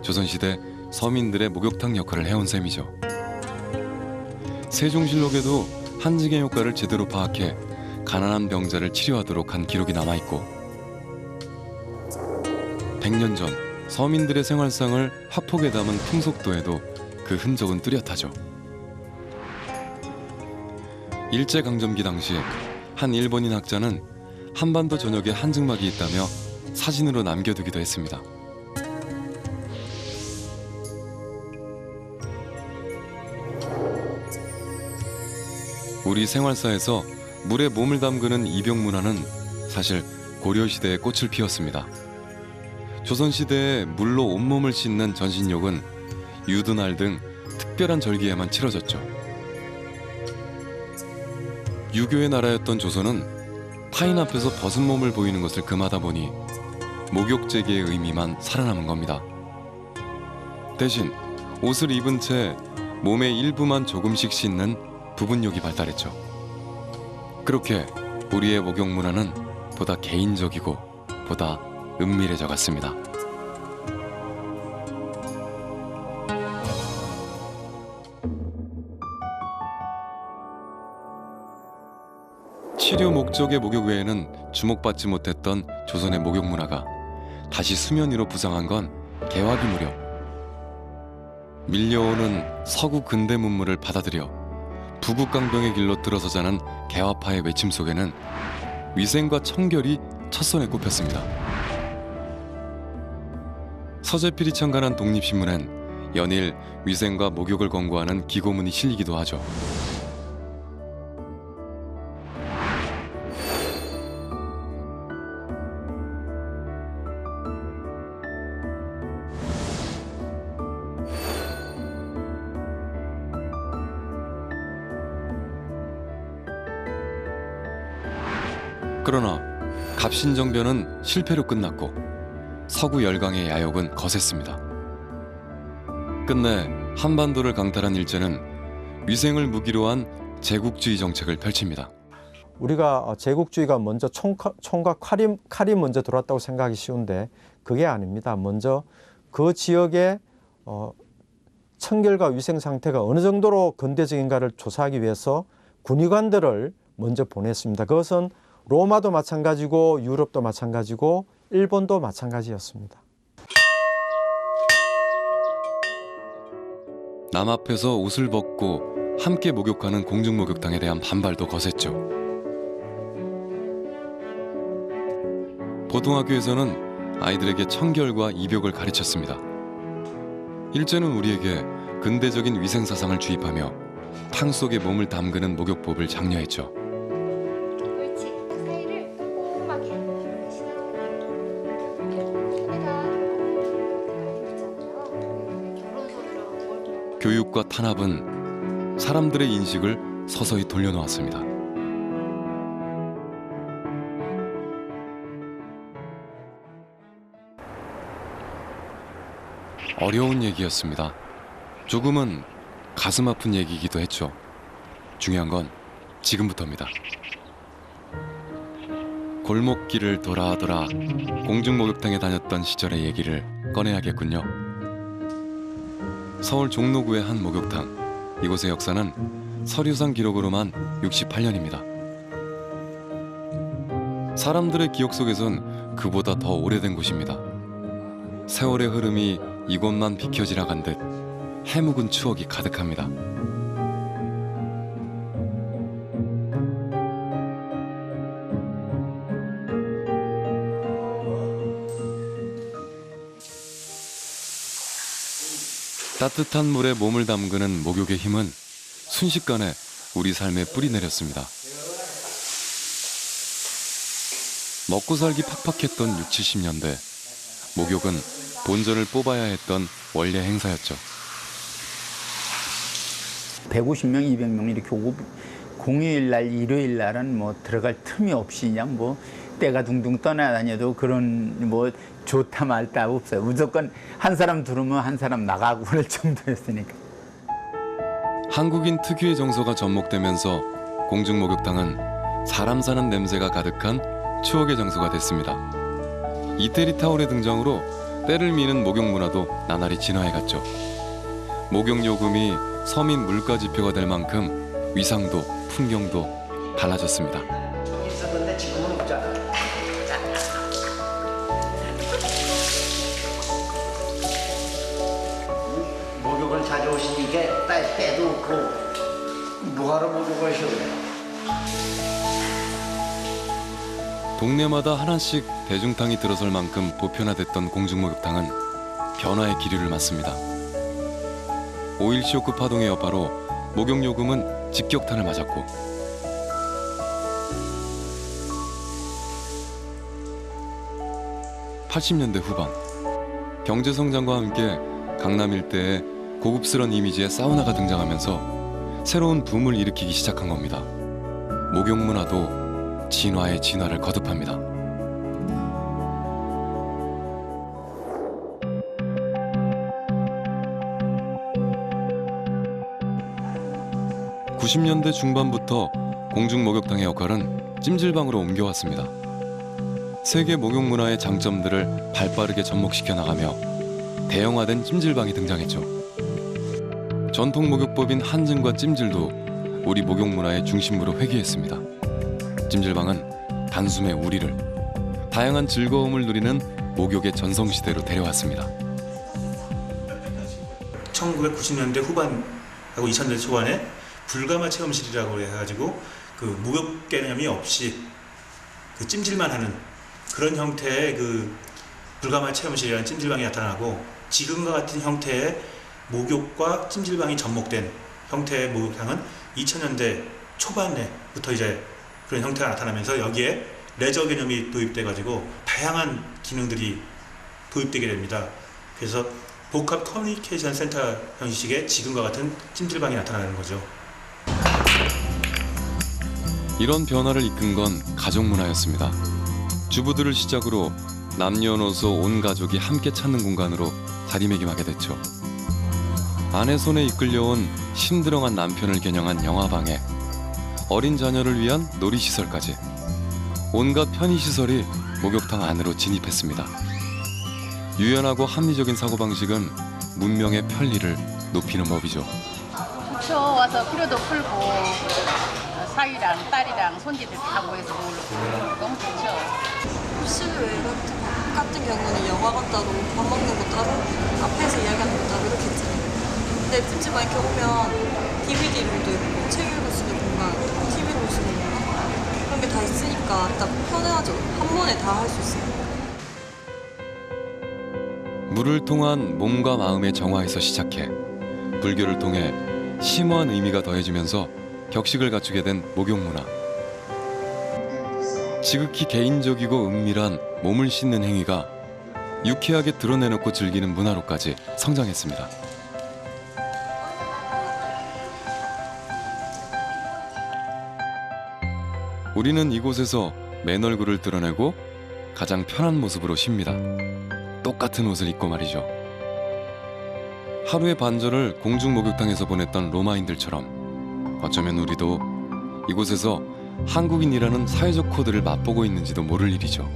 조선시대 서민들의 목욕탕 역할을 해온 셈이죠. 세종실록에도 한증의 효과를 제대로 파악해 가난한 병자를 치료하도록 한 기록이 남아있고 100년 전 서민들의 생활상을 화폭에 담은 풍속도에도 그 흔적은 뚜렷하죠. 일제강점기 당시 한 일본인 학자는 한반도 전역에 한증막이 있다며 사진으로 남겨두기도 했습니다. 우리 생활사에서 물에 몸을 담그는 입욕 문화는 사실 고려시대에 꽃을 피웠습니다. 조선시대에 물로 온몸을 씻는 전신욕은 유두날 등 특별한 절기에만 치러졌죠. 유교의 나라였던 조선은 타인 앞에서 벗은 몸을 보이는 것을 금하다 보니 목욕제계의 의미만 살아남은 겁니다. 대신 옷을 입은 채 몸의 일부만 조금씩 씻는 부분욕이 발달했죠. 그렇게 우리의 목욕 문화는 보다 개인적이고 보다 은밀해져 갔습니다. 치료 목적의 목욕 외에는 주목받지 못했던 조선의 목욕 문화가 다시 수면 위로 부상한 건 개화기 무렵. 밀려오는 서구 근대 문물을 받아들여 부국강병의 길로 들어서자는 개화파의 외침 속에는 위생과 청결이 첫선에 꼽혔습니다. 서재필이 창간한 독립신문엔 연일 위생과 목욕을 권고하는 기고문이 실리기도 하죠. 그러나 갑신정변은 실패로 끝났고 서구 열강의 야욕은 거셌습니다. 끝내 한반도를 강탈한 일제는 위생을 무기로 한 제국주의 정책을 펼칩니다. 우리가 제국주의가 먼저 총과 칼이 먼저 들어왔다고 생각하기 쉬운데 그게 아닙니다. 먼저 그 지역의 청결과 위생 상태가 어느 정도로 근대적인가를 조사하기 위해서 군의관들을 먼저 보냈습니다. 그것은 로마도 마찬가지고 유럽도 마찬가지고 일본도 마찬가지였습니다. 남 앞에서 옷을 벗고 함께 목욕하는 공중목욕탕에 대한 반발도 거셌죠. 보통학교에서는 아이들에게 청결과 입욕을 가르쳤습니다. 일제는 우리에게 근대적인 위생사상을 주입하며 탕 속에 몸을 담그는 목욕법을 장려했죠. 교육과 탄압은 사람들의 인식을 서서히 돌려놓았습니다. 어려운 얘기였습니다. 조금은 가슴 아픈 얘기이기도 했죠. 중요한 건 지금부터입니다. 골목길을 돌아 공중목욕탕에 다녔던 시절의 얘기를 꺼내야겠군요. 서울 종로구의 한 목욕탕. 이곳의 역사는 서류상 기록으로만 68년입니다. 사람들의 기억 속에선 그보다 더 오래된 곳입니다. 세월의 흐름이 이곳만 비켜지나간 듯 해묵은 추억이 가득합니다. 따뜻한 물에 몸을 담그는 목욕의 힘은 순식간에 우리 삶에 뿌리 내렸습니다. 먹고 살기 팍팍했던 60, 70년대 목욕은 본전을 뽑아야 했던 원래 행사였죠. 150명, 200명 이렇게 오고 공휴일 날, 일요일 날은 뭐 들어갈 틈이 없이 그냥 뭐 때가 둥둥 떠나다녀도 그런 뭐 좋다 말다 없어요. 무조건 한 사람 들어오면 한 사람 나가고 그럴 정도였으니까. 한국인 특유의 정서가 접목되면서 공중목욕탕은 사람 사는 냄새가 가득한 추억의 장소가 됐습니다. 이태리 타올의 등장으로 때를 미는 목욕 문화도 나날이 진화해갔죠. 목욕 요금이 서민 물가 지표가 될 만큼 위상도 풍경도 달라졌습니다. 있었는데 지금은 없잖아. 목욕을 자주 오시니까 때도 없고 뭐하러 목욕을 하시오래. 동네마다 하나씩 대중탕이 들어설 만큼 보편화됐던 공중목욕탕은 변화의 기류를 맞습니다. 5.1 쇼크 파동의 여파로 목욕요금은 직격탄을 맞았고 (80년대) 후반 경제성장과 함께 강남 일대에 고급스런 이미지의 사우나가 등장하면서 새로운 붐을 일으키기 시작한 겁니다. 목욕 문화도 진화의 진화를 거듭합니다. 90년대 중반부터 공중 목욕탕의 역할은 찜질방으로 옮겨왔습니다. 세계 목욕 문화의 장점들을 발빠르게 접목시켜 나가며 대형화된 찜질방이 등장했죠. 전통 목욕법인 한증과 찜질도 우리 목욕 문화의 중심부로 회귀했습니다. 찜질방은 단숨에 우리를 다양한 즐거움을 누리는 목욕의 전성시대로 데려왔습니다. 1990년대 후반하고 2000년대 초반에 불가마 체험실이라고 해가지고 그 목욕 개념이 없이 그 찜질만 하는 그런 형태의 그 불가마 체험실이라는 찜질방이 나타나고, 지금과 같은 형태의 목욕과 찜질방이 접목된 형태의 목욕탕은 2000년대 초반에부터 이제 그런 형태가 나타나면서 여기에 레저 개념이 도입돼가지고 다양한 기능들이 도입되게 됩니다. 그래서 복합 커뮤니케이션 센터 형식의 지금과 같은 찜질방이 나타나는 거죠. 이런 변화를 이끈 건 가족 문화였습니다. 주부들을 시작으로 남녀노소 온 가족이 함께 찾는 공간으로 자리매김하게 됐죠. 아내 손에 이끌려온 심드렁한 남편을 겨냥한 영화방에 어린 자녀를 위한 놀이시설까지 온갖 편의시설이 목욕탕 안으로 진입했습니다. 유연하고 합리적인 사고방식은 문명의 편리를 높이는 법이죠. 좋죠. 와서 피로도 풀고 사위랑 딸이랑 손지들 타고 해서 너무 좋죠. 실외 같은 경우는 영화관 따로, 밥 먹는 거 따로, 카페에서 이야기하는 거 따로 이렇게 있잖아요. 근데 찜질방 이렇게 오면 DVD로도 있고, 책 읽을 수 있는 공간, TV로 볼 수 있는 공간, 그런 게 다 있으니까 딱 편하죠. 한 번에 다 할 수 있어요. 물을 통한 몸과 마음의 정화에서 시작해 불교를 통해 심오한 의미가 더해지면서 격식을 갖추게 된 목욕 문화. 지극히 개인적이고 은밀한 몸을 씻는 행위가 유쾌하게 드러내놓고 즐기는 문화로까지 성장했습니다. 우리는 이곳에서 맨 얼굴을 드러내고 가장 편한 모습으로 쉽니다. 똑같은 옷을 입고 말이죠. 하루의 반절을 공중 목욕탕에서 보냈던 로마인들처럼 어쩌면 우리도 이곳에서 한국인이라는 사회적 코드를 맛보고 있는지도 모를 일이죠.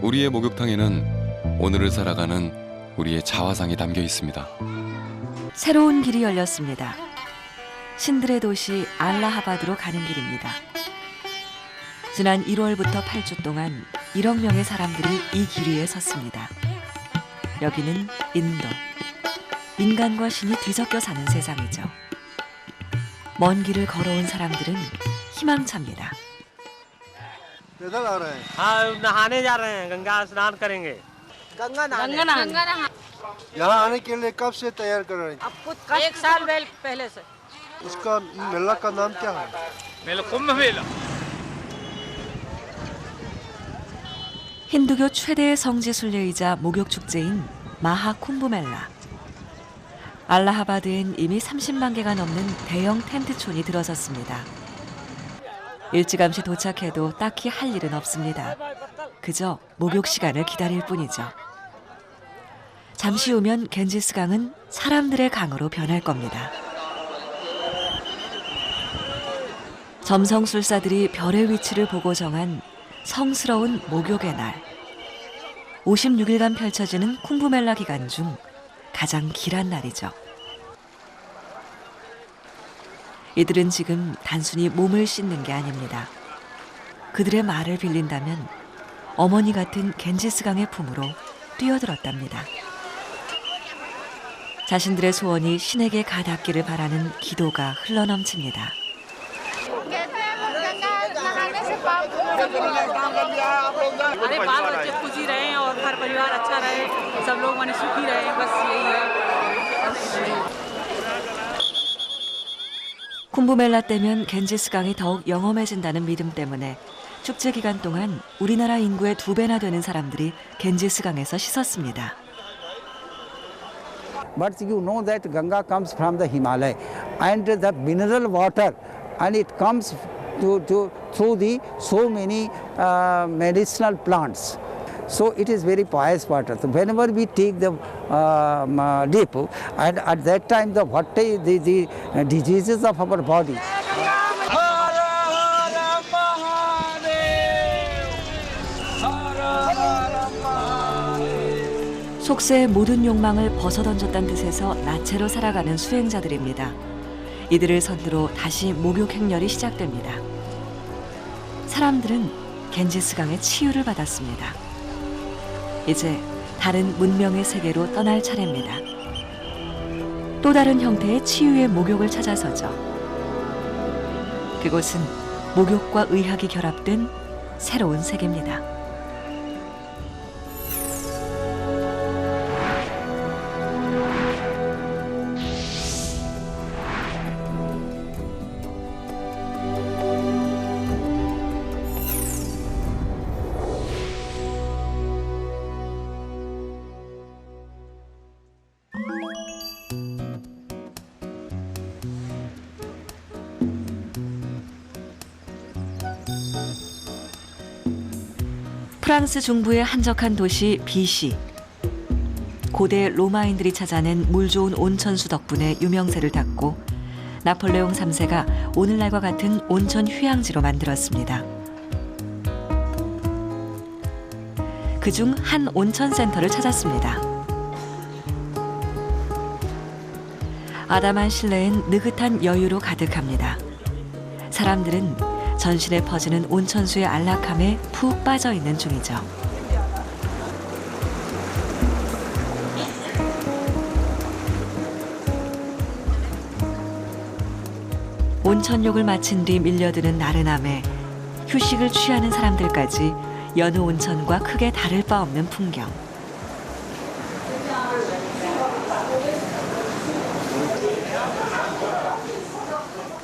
우리의 목욕탕에는 오늘을 살아가는 우리의 자화상이 담겨 있습니다. 새로운 길이 열렸습니다. 신들의 도시 알라하바드로 가는 길입니다. 지난 1월부터 8주 동안 1억 명의 사람들이 이 길 위에 섰습니다. 여기는 인도. 인간과 신이 뒤섞여 사는 세상이죠. 먼 길을 걸어온 사람들은 희망차입니다. नहाने जा रहे हैं, गंगा स्नान करेंगे। गंगा नहाने। यहाँ आने के लिए कब से तैयार कर रहे हैं? एक साल पहले से। इसका मेला का नाम क्या है? मेला कुंभ मेला। 힌두교 최대의 성지 순례이자 목욕 축제인 마하 쿰브멜라. 알라하바드엔 이미 30만 개가 넘는 대형 텐트촌이 들어섰습니다. 일찌감치 도착해도 딱히 할 일은 없습니다. 그저 목욕 시간을 기다릴 뿐이죠. 잠시 후면 겐지스 강은 사람들의 강으로 변할 겁니다. 점성술사들이 별의 위치를 보고 정한 성스러운 목욕의 날. 56일간 펼쳐지는 쿰브멜라 기간 중 가장 길한 날이죠. 이들은 지금 단순히 몸을 씻는 게 아닙니다. 그들의 말을 빌린다면 어머니 같은 겐지스강의 품으로 뛰어들었답니다. 자신들의 소원이 신에게 가닿기를 바라는 기도가 흘러넘칩니다. अरे बाल बच्चे खुशी रहे और घर परिवार अच्छा रहे, सब लोग मन सुखी रहे, बस यही है। 쿰브멜라 때면 겐지스강이 더욱 영험해진다는 믿음 때문에 축제 기간 동안 우리나라 인구의 2배나 되는 사람들이 겐지스강에서 씻었습니다. But you know that Ganga comes from the Himalaya and the mineral water, and it comes through the so many medicinal plants. So it is very pious water. So whenever we take the dip, and at that time what the diseases of our body. 속세의 모든 욕망을 벗어던졌다는 뜻에서 나체로 살아가는 수행자들입니다. 이들을 선두로 다시 목욕 행렬이 시작됩니다. 사람들은 겐지스강의 치유를 받았습니다. 이제 다른 문명의 세계로 떠날 차례입니다. 또 다른 형태의 치유의 목욕을 찾아서죠. 그곳은 목욕과 의학이 결합된 새로운 세계입니다. 프랑스 중부의 한적한 도시 비시. 고대 로마인들이 찾아낸 물 좋은 온천수 덕분에 유명세를 탔고 나폴레옹 3세가 오늘날과 같은 온천 휴양지로 만들었습니다. 그중 한 온천센터를 찾았습니다. 아담한 실내엔 느긋한 여유로 가득합니다. 사람들은 전신에 퍼지는 온천수의 안락함에 푹 빠져있는 중이죠. 온천욕을 마친 뒤 밀려드는 나른함에 휴식을 취하는 사람들까지 여느 온천과 크게 다를 바 없는 풍경.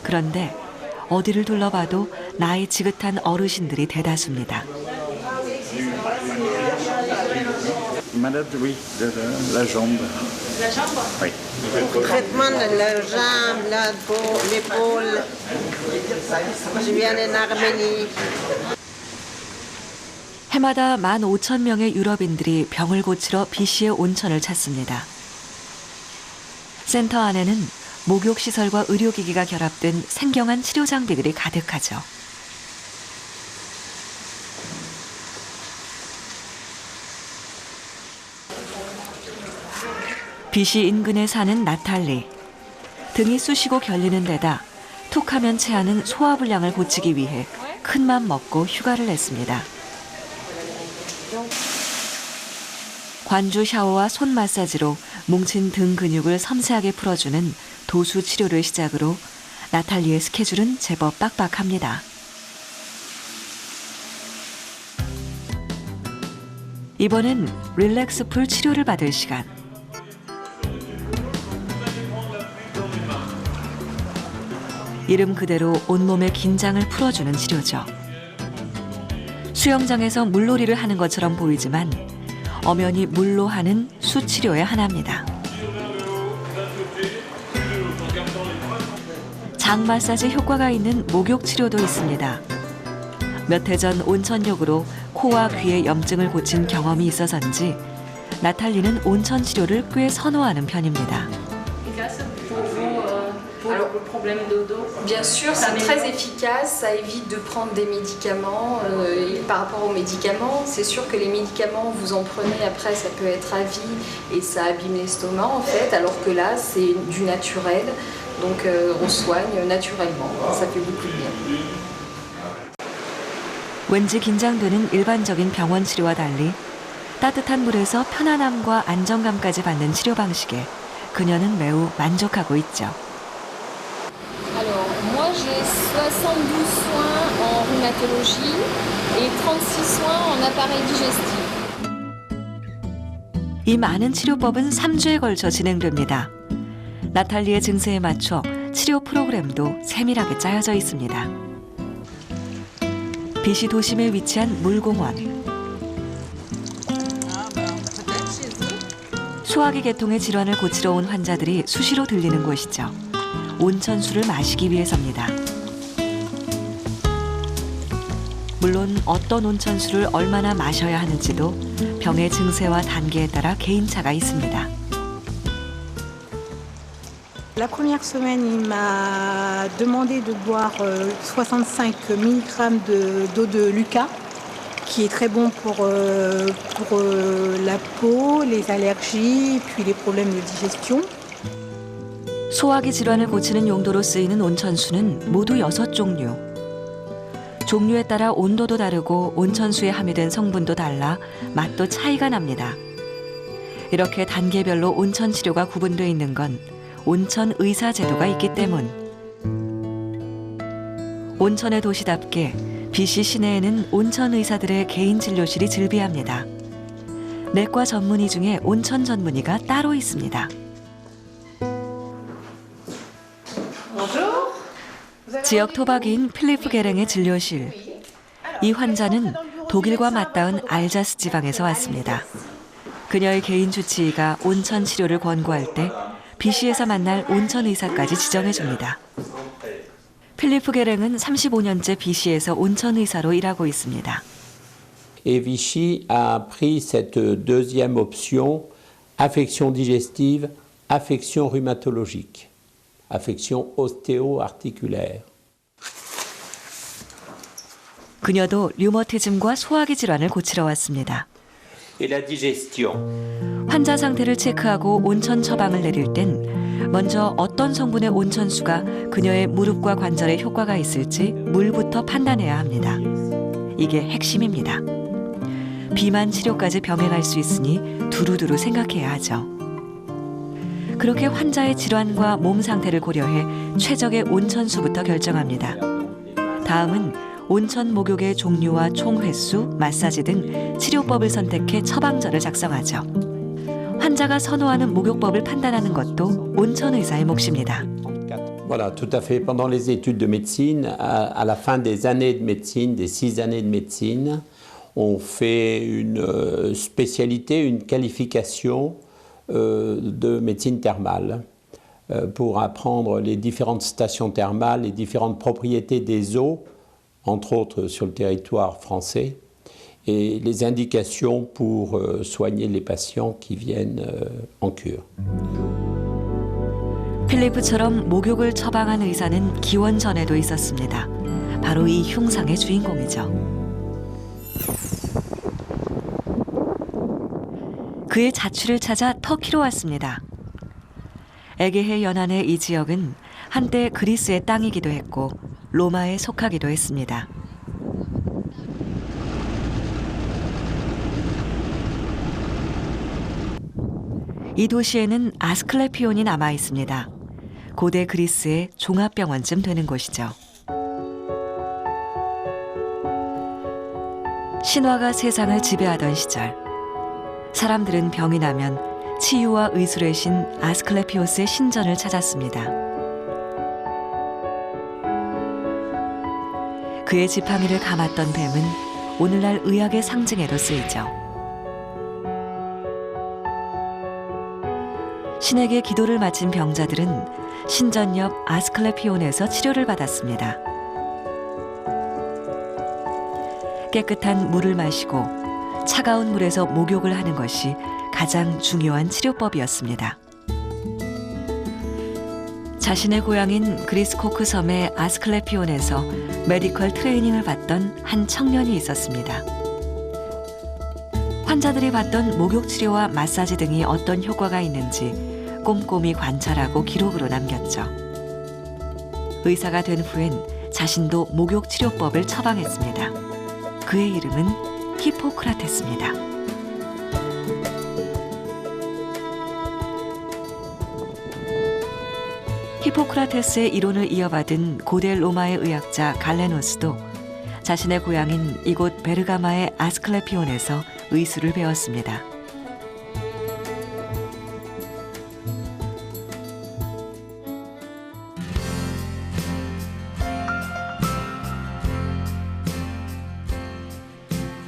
그런데 어디를 둘러봐도 나이 지긋한 어르신들이 대다수입니다. Malade, oui, de la jambe. La jambe? Oui. Traitement de la jambe, l'épaule. Je viens en Arménie. 해마다 15,000명의 유럽인들이 병을 고치러 비시의 온천을 찾습니다. 센터 안에는 목욕시설과 의료기기가 결합된 생경한 치료 장비들이 가득하죠. 비시 인근에 사는 나탈리. 등이 쑤시고 결리는 데다 툭하면 체하는 소화불량을 고치기 위해 큰맘 먹고 휴가를 냈습니다. 관주 샤워와 손 마사지로 뭉친 등 근육을 섬세하게 풀어주는 도수 치료를 시작으로 나탈리의 스케줄은 제법 빡빡합니다. 이번엔 릴렉스 풀 치료를 받을 시간. 이름 그대로 온몸의 긴장을 풀어주는 치료죠. 수영장에서 물놀이를 하는 것처럼 보이지만 엄연히 물로 하는 수치료의 하나입니다. 장 마사지 효과가 있는 목욕 치료도 있습니다. 몇 해 전 온천욕으로 코와 귀의 염증을 고친 경험이 있어서인지 나탈리는 온천 치료를 꽤 선호하는 편입니다. Alors, le problème de dos, bien sûr, c'est très efficace, ça évite de prendre des médicaments. Et par rapport aux médicaments, c'est sûr que les médicaments, vous en prenez après, ça peut être à vie et ça abîme l'estomac en fait, alors que là, c'est du naturel, donc on soigne naturellement, ça fait beaucoup de bien. 왠지 긴장되는 일반적인 병원 치료와 달리 따뜻한 물에서 편안함과 안정감까지 받는 치료 방식에 그녀는 매우 만족하고 있죠. Alors, moi j'ai 72 soins en rhumatologie et 36 soins en appareil digestif. 이 많은 치료법은 3주에 걸쳐 진행됩니다. 나탈리의 증세에 맞춰 치료 프로그램도 세밀하게 짜여져 있습니다. 비시 도심에 위치한 물공원. 소화기 계통의 질환을 고치러 온 환자들이 수시로 들리는 곳이죠. 온천수를 마시기 위해서입니다. 물론 어떤 온천수를 얼마나 마셔야 하는지도 병의 증세와 단계에 따라 개인차가 있습니다. La première semaine, il m'a demandé de boire 65 mg d'eau de Lucas, qui est très bon pour la peau, les allergies, puis les problèmes de digestion. 소화기 질환을 고치는 용도로 쓰이는 온천수는 모두 6종류. 종류에 따라 온도도 다르고 온천수에 함유된 성분도 달라 맛도 차이가 납니다. 이렇게 단계별로 온천 치료가 구분되어 있는 건 온천 의사 제도가 있기 때문. 온천의 도시답게 BC 시내에는 온천 의사들의 개인 진료실이 즐비합니다. 내과 전문의 중에 온천 전문의가 따로 있습니다. 지역 토박이인 필리프 게랭의 진료실. 이 환자는 독일과 맞닿은 알자스 지방에서 왔습니다. 그녀의 개인 주치의가 온천 치료를 권고할 때 BC에서 만날 온천 의사까지 지정해 줍니다. 필리프 게랭은 35년째 BC에서 온천 의사로 일하고 있습니다. Et Vichy a pris cette deuxième option, affection digestive, affection rhumatologique, affection ostéo-articulaire. 그녀도 류머티즘과 소화기 질환을 고치러 왔습니다. Et la digestion. 환자 상태를 체크하고 온천 처방을 내릴 땐 먼저 어떤 성분의 온천수가 그녀의 무릎과 관절에 효과가 있을지 물부터 판단해야 합니다. 이게 핵심입니다. 비만 치료까지 병행할 수 있으니 두루두루 생각해야 하죠. 그렇게 환자의 질환과 몸 상태를 고려해 최적의 온천수부터 결정합니다. 다음은 온천 목욕의 종류와 총 횟수, 마사지 등 치료법을 선택해 처방전을 작성하죠. 환자가 선호하는 목욕법을 판단하는 것도 온천 의사의 몫입니다. Voilà, tout à fait. Pendant les études de médecine, à la fin des années de médecine, des 6 années de médecine, on fait une spécialité, une qualification de médecine thermale pour apprendre les différentes stations thermales, les différentes propriétés des eaux, entre autres sur le territoire français, et les indications pour soigner les patients qui viennent en cure. 필리프처럼 목욕을 처방한 의사는 기원 전에도 있었습니다. 바로 이 흉상의 주인공이죠. 그의 자취를 찾아 터키로 왔습니다. 에게해 연안의 이 지역은 한때 그리스의 땅이기도 했고 로마에 속하기도 했습니다. 이 도시에는 아스클레피온이 남아 있습니다. 고대 그리스의 종합병원쯤 되는 곳이죠. 신화가 세상을 지배하던 시절, 사람들은 병이 나면 치유와 의술의 신 아스클레피오스의 신전을 찾았습니다. 그의 지팡이를 감았던 뱀은 오늘날 의학의 상징에도 쓰이죠. 신에게 기도를 마친 병자들은 신전 옆 아스클레피온에서 치료를 받았습니다. 깨끗한 물을 마시고 차가운 물에서 목욕을 하는 것이 가장 중요한 치료법이었습니다. 자신의 고향인 그리스 코크 섬의 아스클레피온에서 메디컬 트레이닝을 받던 한 청년이 있었습니다. 환자들이 받던 목욕 치료와 마사지 등이 어떤 효과가 있는지 꼼꼼히 관찰하고 기록으로 남겼죠. 의사가 된 후엔 자신도 목욕 치료법을 처방했습니다. 그의 이름은 히포크라테스입니다. 히포크라테스의 이론을 이어받은 고대 로마의 의학자 갈레노스도 자신의 고향인 이곳 베르가마의 아스클레피온에서 의술을 배웠습니다.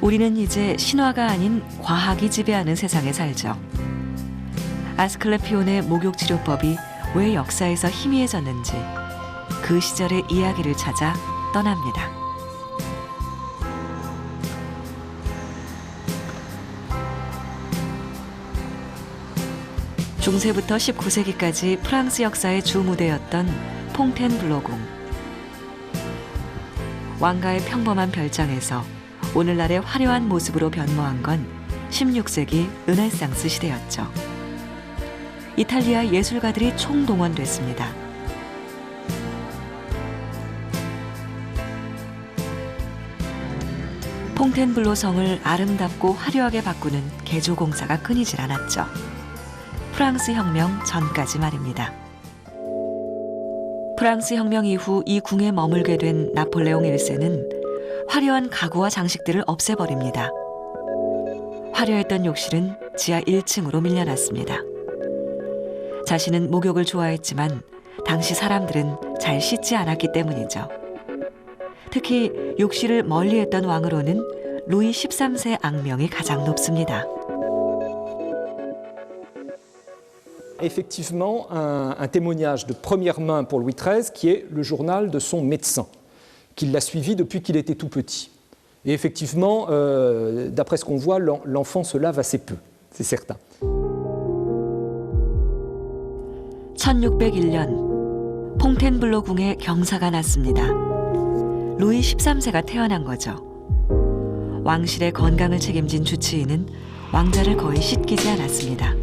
우리는 이제 신화가 아닌 과학이 지배하는 세상에 살죠. 아스클레피온의 목욕치료법이 왜 역사에서 희미해졌는지 그 시절의 이야기를 찾아 떠납니다. 중세부터 19세기까지 프랑스 역사의 주 무대였던 퐁텐블로궁. 왕가의 평범한 별장에서 오늘날의 화려한 모습으로 변모한 건 16세기 르네상스 시대였죠. 이탈리아 예술가들이 총동원됐습니다. 퐁텐블로 성을 아름답고 화려하게 바꾸는 개조 공사가 끊이질 않았죠. 프랑스 혁명 전까지 말입니다. 프랑스 혁명 이후 이 궁에 머물게 된 나폴레옹 1세는 화려한 가구와 장식들을 없애버립니다. 화려했던 욕실은 지하 1층으로 밀려났습니다. 자신은 목욕을 좋아했지만 당시 사람들은 잘 씻지 않았기 때문이죠. 특히 욕실을 멀리했던 왕으로는 루이 13세 악명이 가장 높습니다. Effectivement, un témoignage de première main pour Louis XIII qui est le journal de son médecin, qui l'a suivi depuis qu'il était tout petit. Et effectivement, d'après ce qu'on voit, l'enfant se lave assez peu, c'est certain. 1601년 퐁텐블로 궁에 경사가 났습니다. 루이 13세가 태어난 거죠. 왕실의 건강을 책임진 주치의는 왕자를 거의 씻기지 않았습니다.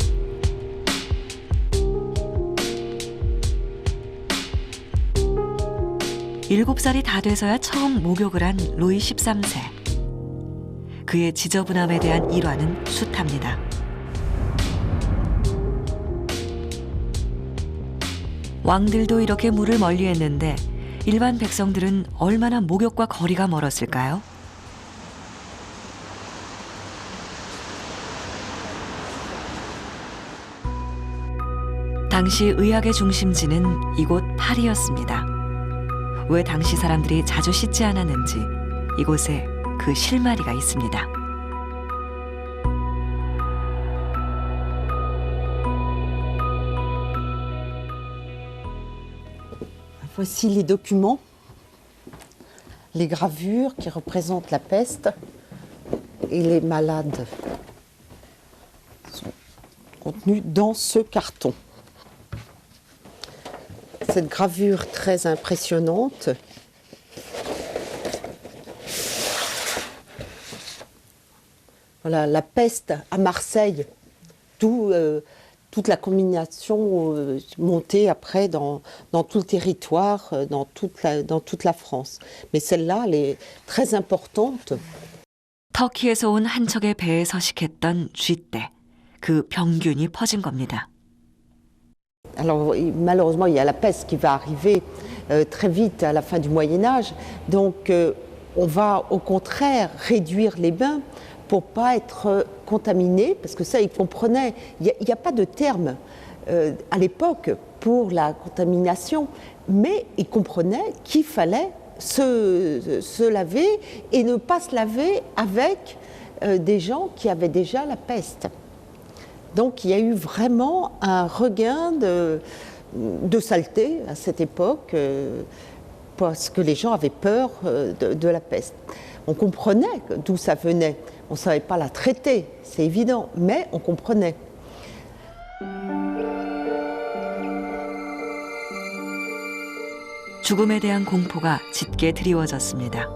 일곱 살이 다 돼서야 처음 목욕을 한 루이 13세. 그의 지저분함에 대한 일화는 숱합니다. 왕들도 이렇게 물을 멀리했는데 일반 백성들은 얼마나 목욕과 거리가 멀었을까요? 당시 의학의 중심지는 이곳 파리였습니다. 왜 당시 사람들이 자주 씻지 않았는지 이곳에 그 실마리가 있습니다. Voici les documents, les gravures qui représentent la peste et les malades sont contenus dans ce carton. Cette gravure très impressionnante voilà, la peste à Marseille, toute la combinaison montée après dans tout le territoire, dans toute la France. Mais celle-là, elle est très importante. 터키에서 온 한 척의 배에 서식했던 쥐떼, 그 병균이 퍼진 겁니다. Alors malheureusement, il y a la peste qui va arriver très vite à la fin du Moyen-Âge. Donc on va au contraire réduire les bains pour ne pas être contaminé, parce que ça, ils comprenaient. Il n'y a pas de terme à l'époque pour la contamination, mais ils comprenaient qu'il fallait se laver et ne pas se laver avec des gens qui avaient déjà la peste. Donc il y a eu vraiment un regain de saleté à cette époque, parce que les gens avaient peur de la peste. On comprenait d'où ça venait. On ne savait pas la traiter, c'est évident, mais on comprenait. 죽음에 대한 공포가 짙게 드리워졌습니다.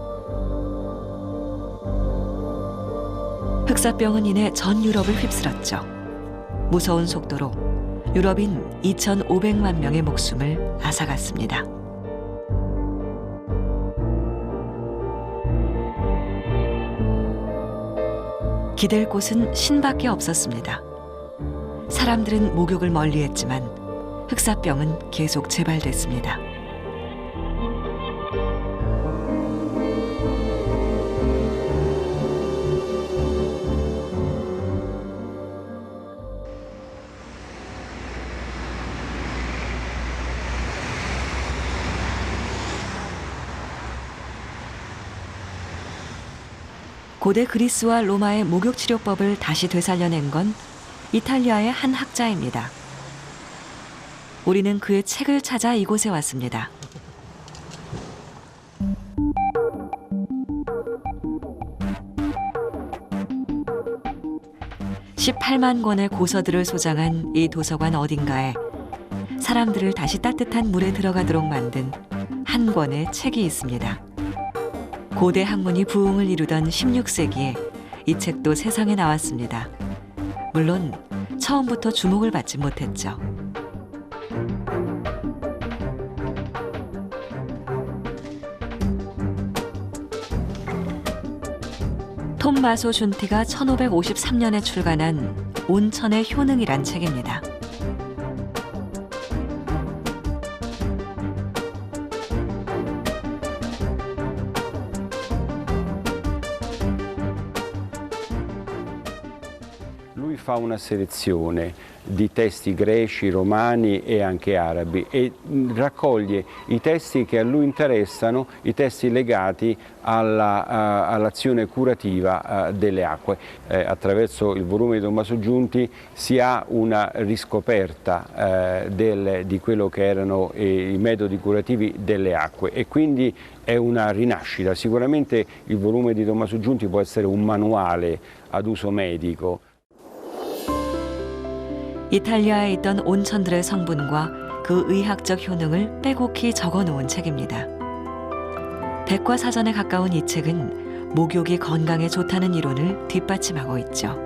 흑사병은 이내 전 유럽을 휩쓸었죠. 무서운 속도로 유럽인 2,500만 명의 목숨을 앗아갔습니다. 기댈 곳은 신밖에 없었습니다. 사람들은 목욕을 멀리했지만 흑사병은 계속 재발됐습니다. 고대 그리스와 로마의 목욕치료법을 다시 되살려낸 건 이탈리아의 한 학자입니다. 우리는 그의 책을 찾아 이곳에 왔습니다. 18만 권의 고서들을 소장한 이 도서관 어딘가에 사람들을 다시 따뜻한 물에 들어가도록 만든 한 권의 책이 있습니다. 고대 학문이 부흥을 이루던 16세기에 이 책도 세상에 나왔습니다. 물론 처음부터 주목을 받지 못했죠. 톰마소 준티가 1553년에 출간한 온천의 효능이란 책입니다. Lui fa una selezione di testi greci, romani e anche arabi e raccoglie i testi che a lui interessano, i testi legati all'azione curativa delle acque. Attraverso il volume di Tommaso Giunti si ha una riscoperta di quello che erano i metodi curativi delle acque e quindi è una rinascita. Sicuramente il volume di Tommaso Giunti può essere un manuale ad uso medico. 이탈리아에 있던 온천들의 성분과 그 의학적 효능을 빼곡히 적어놓은 책입니다. 백과사전에 가까운 이 책은 목욕이 건강에 좋다는 이론을 뒷받침하고 있죠.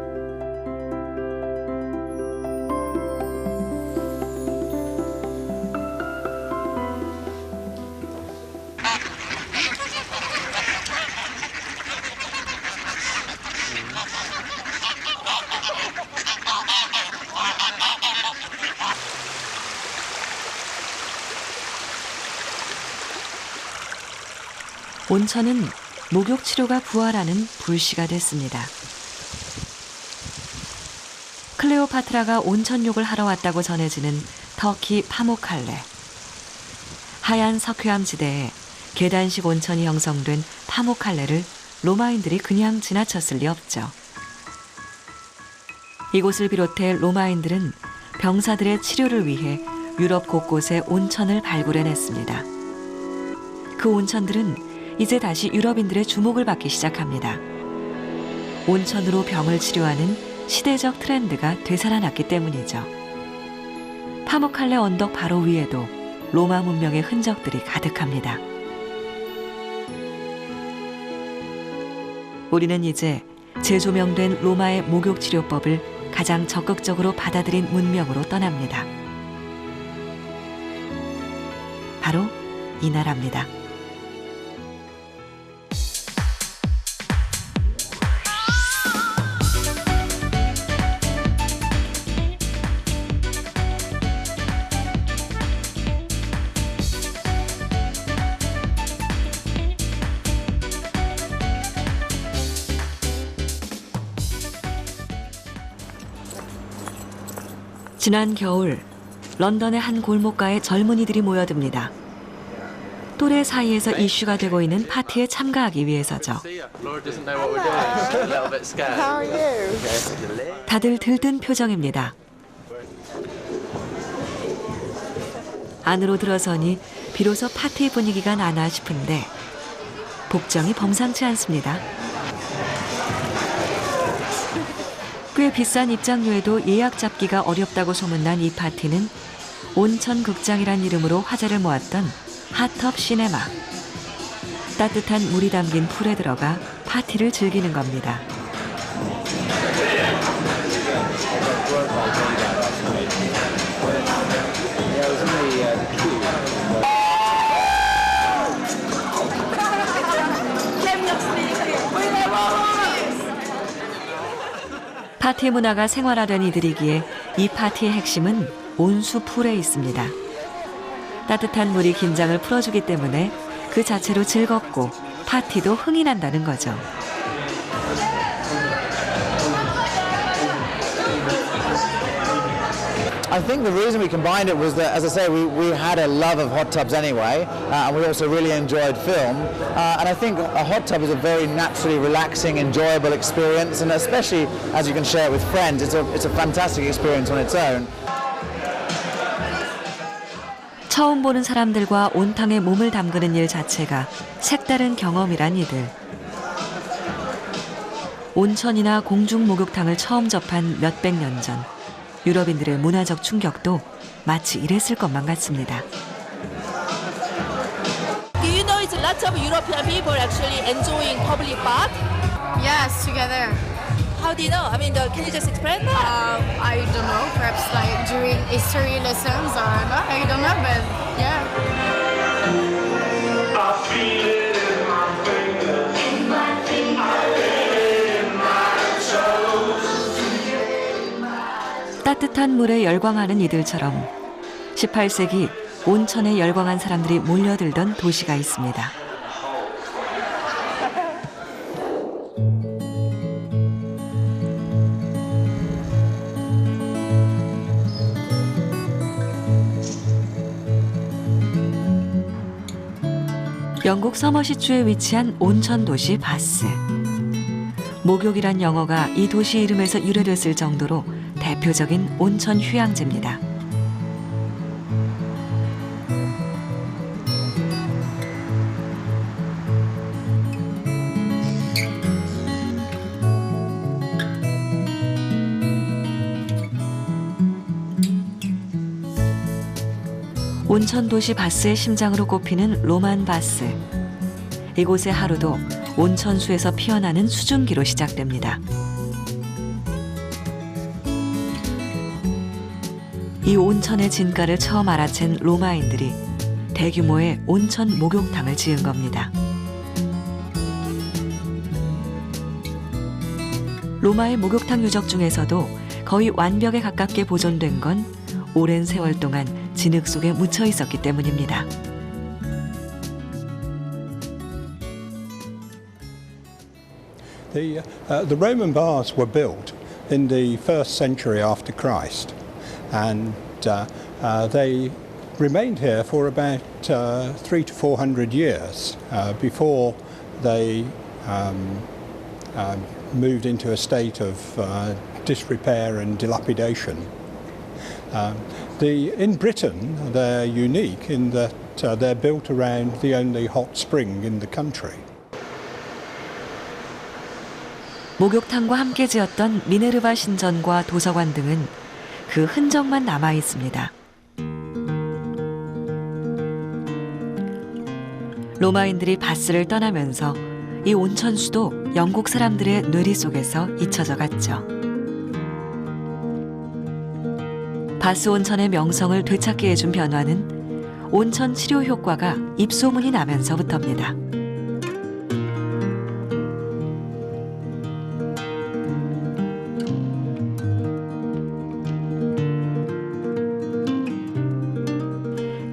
온천은 목욕 치료가 부활하는 불씨가 됐습니다. 클레오파트라가 온천욕을 하러 왔다고 전해지는 터키 파무칼레. 하얀 석회암 지대에 계단식 온천이 형성된 파무칼레를 로마인들이 그냥 지나쳤을 리 없죠. 이곳을 비롯해 로마인들은 병사들의 치료를 위해 유럽 곳곳에 온천을 발굴해냈습니다. 그 온천들은 이제 다시 유럽인들의 주목을 받기 시작합니다. 온천으로 병을 치료하는 시대적 트렌드가 되살아났기 때문이죠. 파무칼레 언덕 바로 위에도 로마 문명의 흔적들이 가득합니다. 우리는 이제 재조명된 로마의 목욕치료법을 가장 적극적으로 받아들인 문명으로 떠납니다. 바로 이 나라입니다. 지난 겨울 런던의 한 골목가에 젊은이들이 모여듭니다. 또래 사이에서 이슈가 되고 있는 파티에 참가하기 위해서죠. 다들 들뜬 표정입니다. 안으로 들어서니 비로소 파티 분위기가 나나 싶은데 복장이 범상치 않습니다. 꽤 비싼 입장료에도 예약 잡기가 어렵다고 소문난 이 파티는 온천 극장이란 이름으로 화제를 모았던 핫헙 시네마. 따뜻한 물이 담긴 풀에 들어가 파티를 즐기는 겁니다. 파티 문화가 생활화된 이들이기에 이 파티의 핵심은 온수 풀에 있습니다. 따뜻한 물이 긴장을 풀어주기 때문에 그 자체로 즐겁고 파티도 흥이 난다는 거죠. I think the reason we combined it was that, as I say, we had a love of hot tubs anyway, and we also really enjoyed film. And I think a hot tub is a very naturally relaxing, enjoyable experience, and especially as you can share it with friends, it's a fantastic experience on its own. 처음 보는 사람들과 온탕에 몸을 담그는 일 자체가 색다른 경험이란 이들. 온천이나 공중 목욕탕을 처음 접한 몇백 년 전 유럽인들의 문화적 충격도 마치 이랬을 것만 같습니다. Do you know it's lots of European people actually enjoying public bath? Yes, together. How do you know? I mean, can you just explain that? I don't know, perhaps like during history lessons or not, I don't know, but yeah. 따뜻한 물에 열광하는 이들처럼 18세기 온천에 열광한 사람들이 몰려들던 도시가 있습니다. 영국 서머시주에 위치한 온천 도시 바스. 목욕이란 영어가 이 도시 이름에서 유래됐을 정도로 대표적인 온천 휴양지입니다. 온천 도시 바스의 심장으로 꼽히는 로만 바스. 이곳의 하루도 온천수에서 피어나는 수증기로 시작됩니다. 이 온천의 진가를 처음 알아챈 로마인들이 대규모의 온천 목욕탕을 지은 겁니다. 로마의 목욕탕 유적 중에서도 거의 완벽에 가깝게 보존된 건 오랜 세월 동안 진흙 속에 묻혀 있었기 때문입니다. The Roman baths were built in the 1st century after Christ, and they remained here for about 300 to 400 years before they moved into a state of disrepair and dilapidation. In Britain, they're unique in that they're built around the only hot spring in the country. 목욕탕과 함께 지었던 미네르바 신전과 도서관 등은 그 흔적만 남아 있습니다. 로마인들이 바스를 떠나면서 이 온천수도 영국 사람들의 뇌리 속에서 잊혀져 갔죠. 바스 온천의 명성을 되찾게 해준 변화는 온천 치료 효과가 입소문이 나면서부터입니다.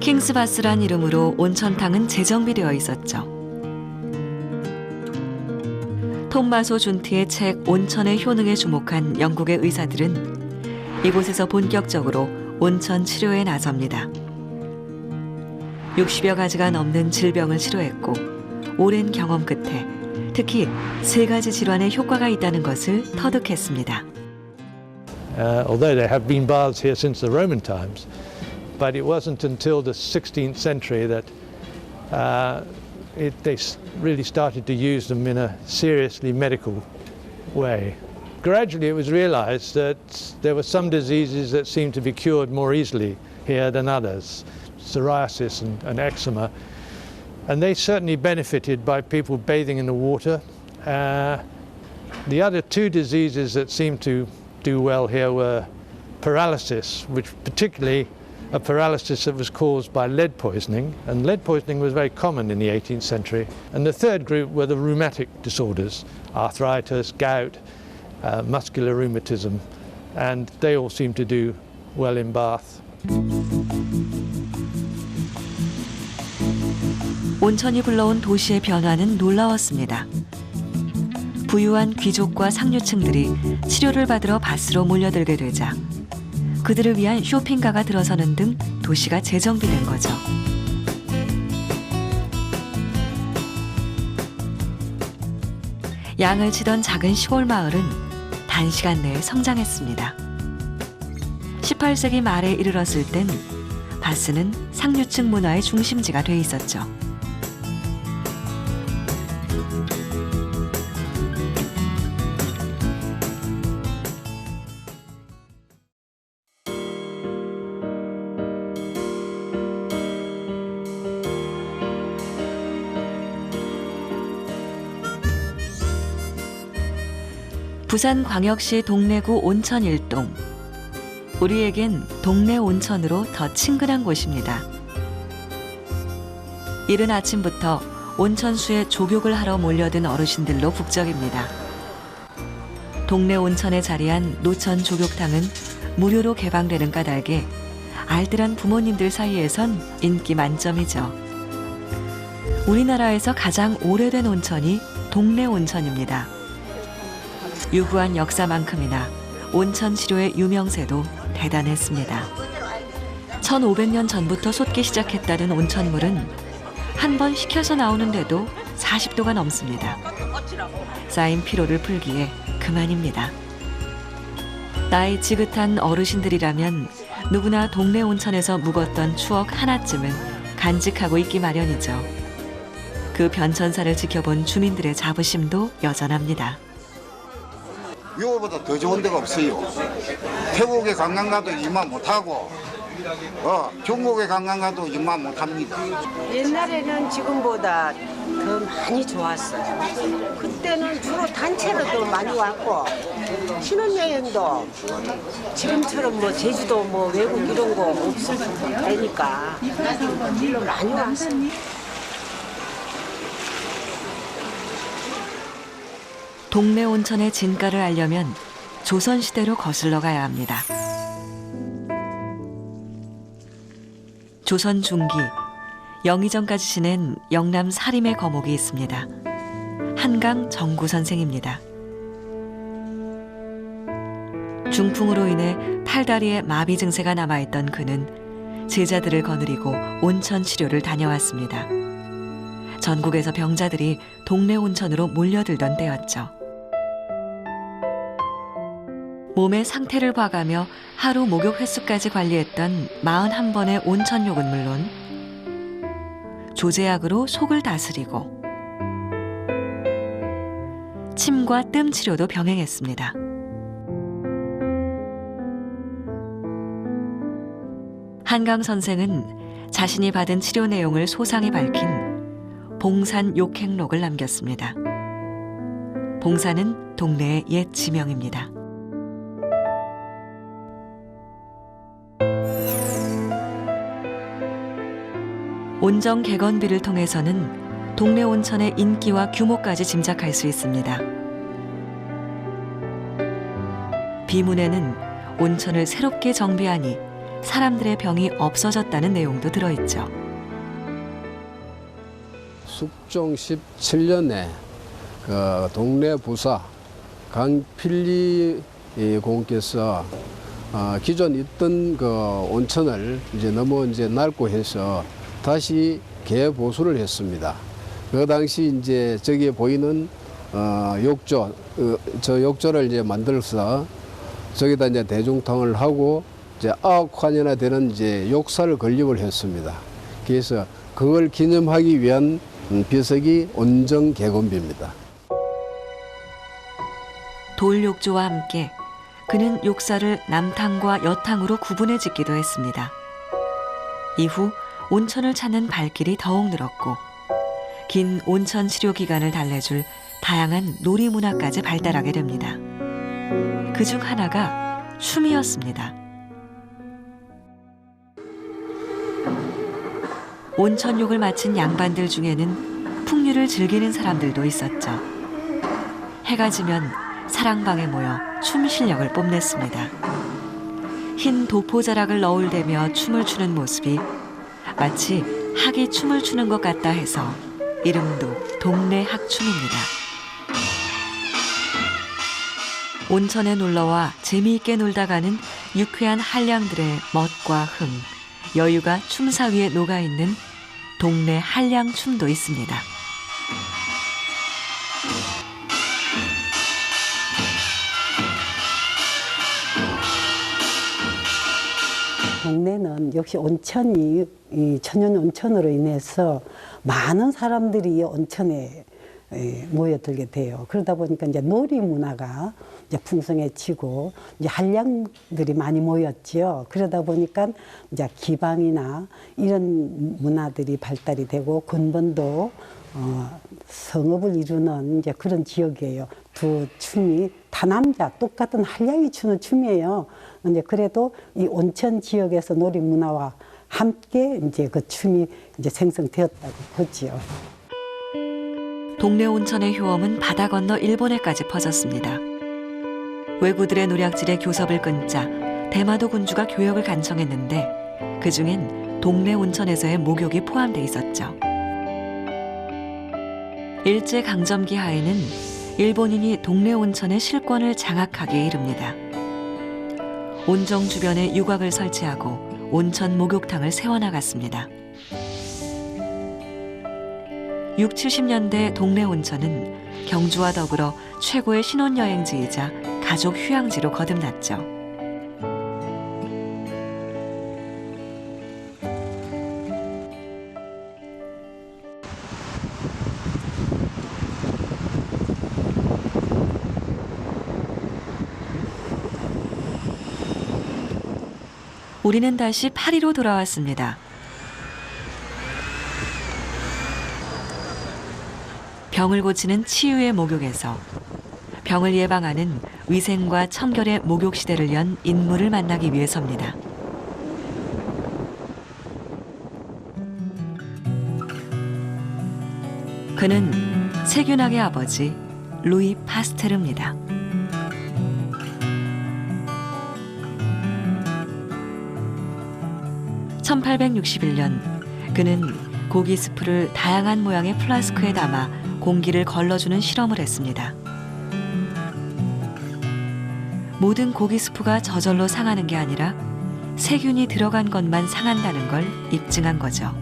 킹스바스란 이름으로 온천탕은 재정비되어 있었죠. 톰마소 준티의 책 온천의 효능에 주목한 영국의 의사들은 이곳에서 본격적으로 온천 치료에 나섭니다. 60여 가지가 넘는 질병을 치료했고 오랜 경험 끝에 특히 3가지 질환에 효과가 있다는 것을 터득했습니다. Although there have been baths here since the Roman times, but it wasn't until the 16th century that they really started to use them in a seriously medical way. Gradually it was realized that there were some diseases that seemed to be cured more easily here than others, psoriasis and eczema, and they certainly benefited by people bathing in the water. The other 2 diseases that seemed to do well here were paralysis, which particularly a paralysis that was caused by lead poisoning, and lead poisoning was very common in the 18th century. And the third group were the rheumatic disorders, arthritis, gout, muscular rheumatism, and they all seem to do well in Bath. 온천이 불러온 도시의 변화는 놀라웠습니다. 부유한 귀족과 상류층들이 치료를 받으러 바스로 몰려들게 되자 그들을 위한 쇼핑가가 들어서는 등 도시가 재정비된 거죠. 양을 치던 작은 시골 마을은 단시간 내에 성장했습니다. 18세기 말에 이르렀을 땐 바스는 상류층 문화의 중심지가 돼 있었죠. 부산광역시 동래구 온천 1동. 우리에겐 동네 온천으로 더 친근한 곳입니다. 이른 아침부터 온천수에 족욕을 하러 몰려든 어르신들로 북적입니다. 동네 온천에 자리한 노천 족욕탕은 무료로 개방되는 까닭에 알뜰한 부모님들 사이에선 인기 만점이죠. 우리나라에서 가장 오래된 온천이 동래 온천입니다. 유구한 역사만큼이나 온천 치료의 유명세도 대단했습니다. 1500년 전부터 솟기 시작했다는 온천물은 한 번 식혀서 나오는데도 40도가 넘습니다. 쌓인 피로를 풀기에 그만입니다. 나이 지긋한 어르신들이라면 누구나 동네 온천에서 묵었던 추억 하나쯤은 간직하고 있기 마련이죠. 그 변천사를 지켜본 주민들의 자부심도 여전합니다. 이거보다 더 좋은 데가 없어요. 태국에 관광 가도 이만 못하고 중국에 관광 가도 이만 못합니다. 옛날에는 지금보다 더 많이 좋았어요. 그때는 주로 단체로도 많이 왔고 신혼여행도 지금처럼 뭐 제주도 뭐 외국 이런 거 없을 때니까 많이 왔어요. 동래 온천의 진가를 알려면 조선시대로 거슬러 가야 합니다. 조선 중기, 영의정까지 지낸 영남 사림의 거목이 있습니다. 한강 정구 선생입니다. 중풍으로 인해 팔다리에 마비 증세가 남아있던 그는 제자들을 거느리고 온천 치료를 다녀왔습니다. 전국에서 병자들이 동래 온천으로 몰려들던 때였죠. 몸의 상태를 봐가며 하루 목욕 횟수까지 관리했던 41번의 온천욕은 물론 조제약으로 속을 다스리고 침과 뜸 치료도 병행했습니다. 한강 선생은 자신이 받은 치료 내용을 소상히 밝힌 봉산 욕행록을 남겼습니다. 봉산은 동네의 옛 지명입니다. 온정 개건비를 통해서는 동래 온천의 인기와 규모까지 짐작할 수 있습니다. 비문에는 온천을 새롭게 정비하니 사람들의 병이 없어졌다는 내용도 들어있죠. 숙종 17년에 그 동래 부사 강필리 공께서 기존 있던 그 온천을 이제 너무 이제 낡고 해서 다시 개보수를 했습니다. 그 당시 이제 저기에 보이는 욕조, 저 욕조를 이제 만들어서 저기다 이제 대중탕을 하고 이제 9칸이나 되는 이제 욕사를 건립을 했습니다. 그래서 그걸 기념하기 위한 비석이 온정 개건비입니다. 돌욕조와 함께 그는 욕사를 남탕과 여탕으로 구분해 짓기도 했습니다. 이후 온천을 찾는 발길이 더욱 늘었고 긴 온천 치료 기간을 달래줄 다양한 놀이 문화까지 발달하게 됩니다. 그중 하나가 춤이었습니다. 온천욕을 마친 양반들 중에는 풍류를 즐기는 사람들도 있었죠. 해가 지면 사랑방에 모여 춤 실력을 뽐냈습니다. 흰 도포자락을 너울대며 춤을 추는 모습이 마치 학이 춤을 추는 것 같다 해서 이름도 동래 학춤입니다. 온천에 놀러와 재미있게 놀다 가는 유쾌한 한량들의 멋과 흥, 여유가 춤사위에 녹아있는 동래 한량춤도 있습니다. 동네는 역시 온천이 이 천연 온천으로 인해서 많은 사람들이 온천에 모여들게 돼요. 그러다 보니까 이제 놀이 문화가 이제 풍성해지고 이제 한량들이 많이 모였지요. 그러다 보니까 이제 기방이나 이런 문화들이 발달이 되고 근본도 성읍을 이루는 이제 그런 지역이에요. 두 춤이 다남자 똑같은 한량이 추는 춤이에요. 근데 그래도 이 온천 지역에서 놀이 문화와 함께 이제 그 춤이 이제 생성되었다고 보지요. 동네 온천의 효험은 바다 건너 일본에까지 퍼졌습니다. 왜구들의 노략질에 교섭을 끊자 대마도 군주가 교역을 간청했는데 그중엔 동네 온천에서의 목욕이 포함돼 있었죠. 일제강점기 하에는 일본인이 동네 온천의 실권을 장악하기에 이릅니다. 온정 주변에 유곽을 설치하고 온천 목욕탕을 세워나갔습니다. 6, 70년대 동네 온천은 경주와 더불어 최고의 신혼여행지이자 가족 휴양지로 거듭났죠. 우리는 다시 파리로 돌아왔습니다. 병을 고치는 치유의 목욕에서 병을 예방하는 위생과 청결의 목욕 시대를 연 인물을 만나기 위해서입니다. 그는 세균학의 아버지 루이 파스테르입니다. (1861년) 그는 고기 스프를 다양한 모양의 플라스크에 담아 공기를 걸러주는 실험을 했습니다. 모든 고기 스프가 저절로 상하는 게 아니라 세균이 들어간 것만 상한다는 걸 입증한 거죠.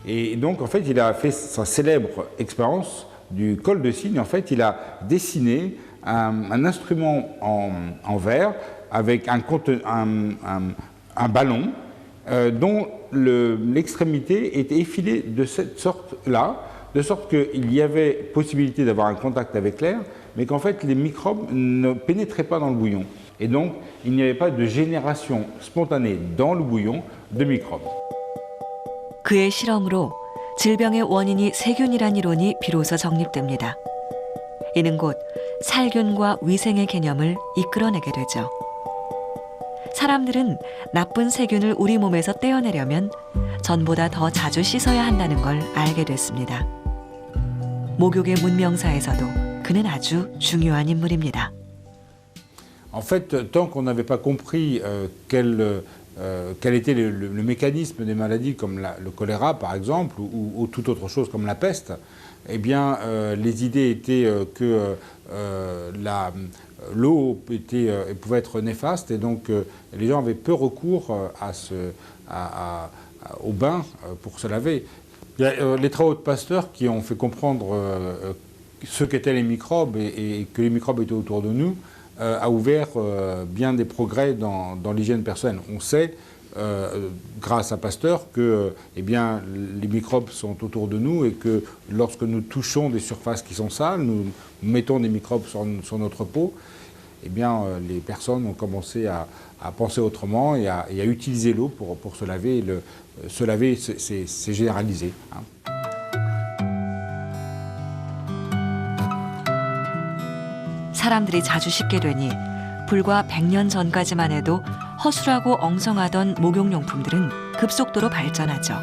Et donc, en fait, il a fait sa célèbre expérience du col de cygne. En fait, il a dessiné un instrument en verre avec un ballon dont l'extrémité était effilée de cette sorte-là, de sorte qu'il y avait possibilité d'avoir un contact avec l'air, mais qu'en fait, les microbes ne pénétraient pas dans le bouillon. Et donc, il n'y avait pas de génération spontanée dans le bouillon de microbes. 그의 실험으로 질병의 원인이 세균이란 이론이 비로소 정립됩니다. 이는 곧 살균과 위생의 개념을 이끌어내게 되죠. 사람들은 나쁜 세균을 우리 몸에서 떼어내려면 전보다 더 자주 씻어야 한다는 걸 알게 됐습니다. 목욕의 문명사에서도 그는 아주 중요한 인물입니다. En fait, tant qu'on n'avait pas compris quel était le mécanisme des maladies comme le choléra par exemple ou toute autre chose comme la peste, eh bien les idées étaient que l'eau pouvait être néfaste et donc les gens avaient peu recours au bain pour se laver. Il y a les travaux de Pasteur qui ont fait comprendre ce qu'étaient les microbes et que les microbes étaient autour de nous a ouvert bien des progrès dans l'hygiène personnelle. On sait, grâce à Pasteur, que eh bien, les microbes sont autour de nous et que lorsque nous touchons des surfaces qui sont sales, nous mettons des microbes sur notre peau, eh bien, les personnes ont commencé à penser autrement et à utiliser l'eau pour se laver. Se laver, c'est généralisé. Hein. 사람들이 자주 씻게 되니 불과 100년 전까지만 해도 허술하고 엉성하던 목욕용품들은 급속도로 발전하죠.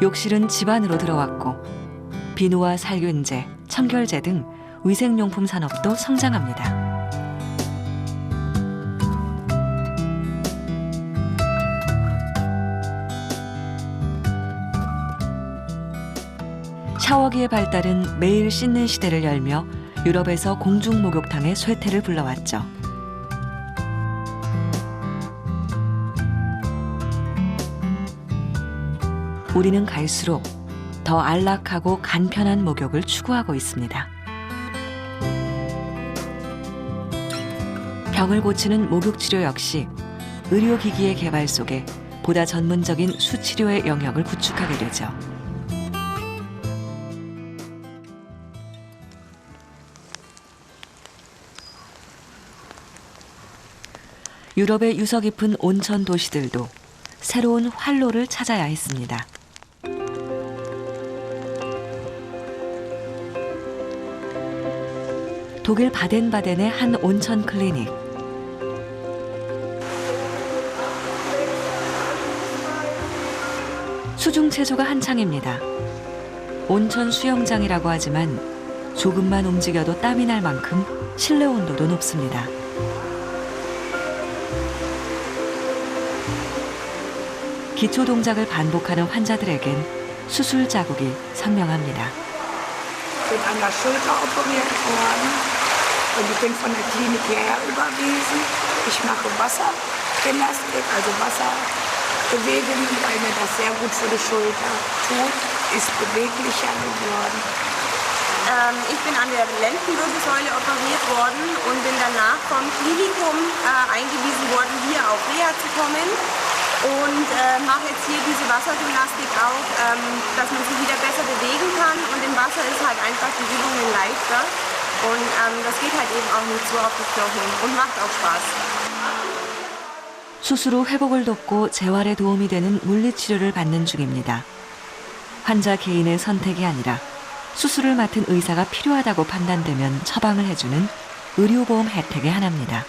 욕실은 집 안으로 들어왔고 비누와 살균제, 청결제 등 위생용품 산업도 성장합니다. 샤워기의 발달은 매일 씻는 시대를 열며 유럽에서 공중 목욕탕의 쇠퇴를 불러왔죠. 우리는 갈수록 더 안락하고 간편한 목욕을 추구하고 있습니다. 병을 고치는 목욕치료 역시 의료기기의 개발 속에 보다 전문적인 수치료의 영역을 구축하게 되죠. 유럽의 유서 깊은 온천 도시들도 새로운 활로를 찾아야 했습니다. 독일 바덴바덴의 한 온천 클리닉. 수중 체조가 한창입니다. 온천 수영장이라고 하지만 조금만 움직여도 땀이 날 만큼 실내 온도도 높습니다. 기초 동작을 반복하는 환자들에겐 수술 자국이 선명합니다. Ich bin an der Schulter operiert worden und ich bin von der Klinik hierher überwiesen. Ich mache Wassergymnastik, also Wasserbewegungen, weil mir das sehr gut für die Schulter tut, ist beweglicher geworden. Ich bin an der Lendenwirbelsäule operiert worden und bin danach vom Klinikum eingewiesen worden, hier auf Reha zu kommen. Und mache jetzt hier diese Wassergymnastik auch, dass man sich wieder besser bewegen kann. Und im Wasser ist halt einfach die Übungen leichter. Und das geht halt eben auch nicht so auf die Knochen und macht auch Spaß. 수술 후 회복을 돕고 재활에 도움이 되는 물리치료를 받는 중입니다. 환자 개인의 선택이 아니라 수술을 맡은 의사가 필요하다고 판단되면 처방을 해주는 의료보험 혜택의 하나입니다.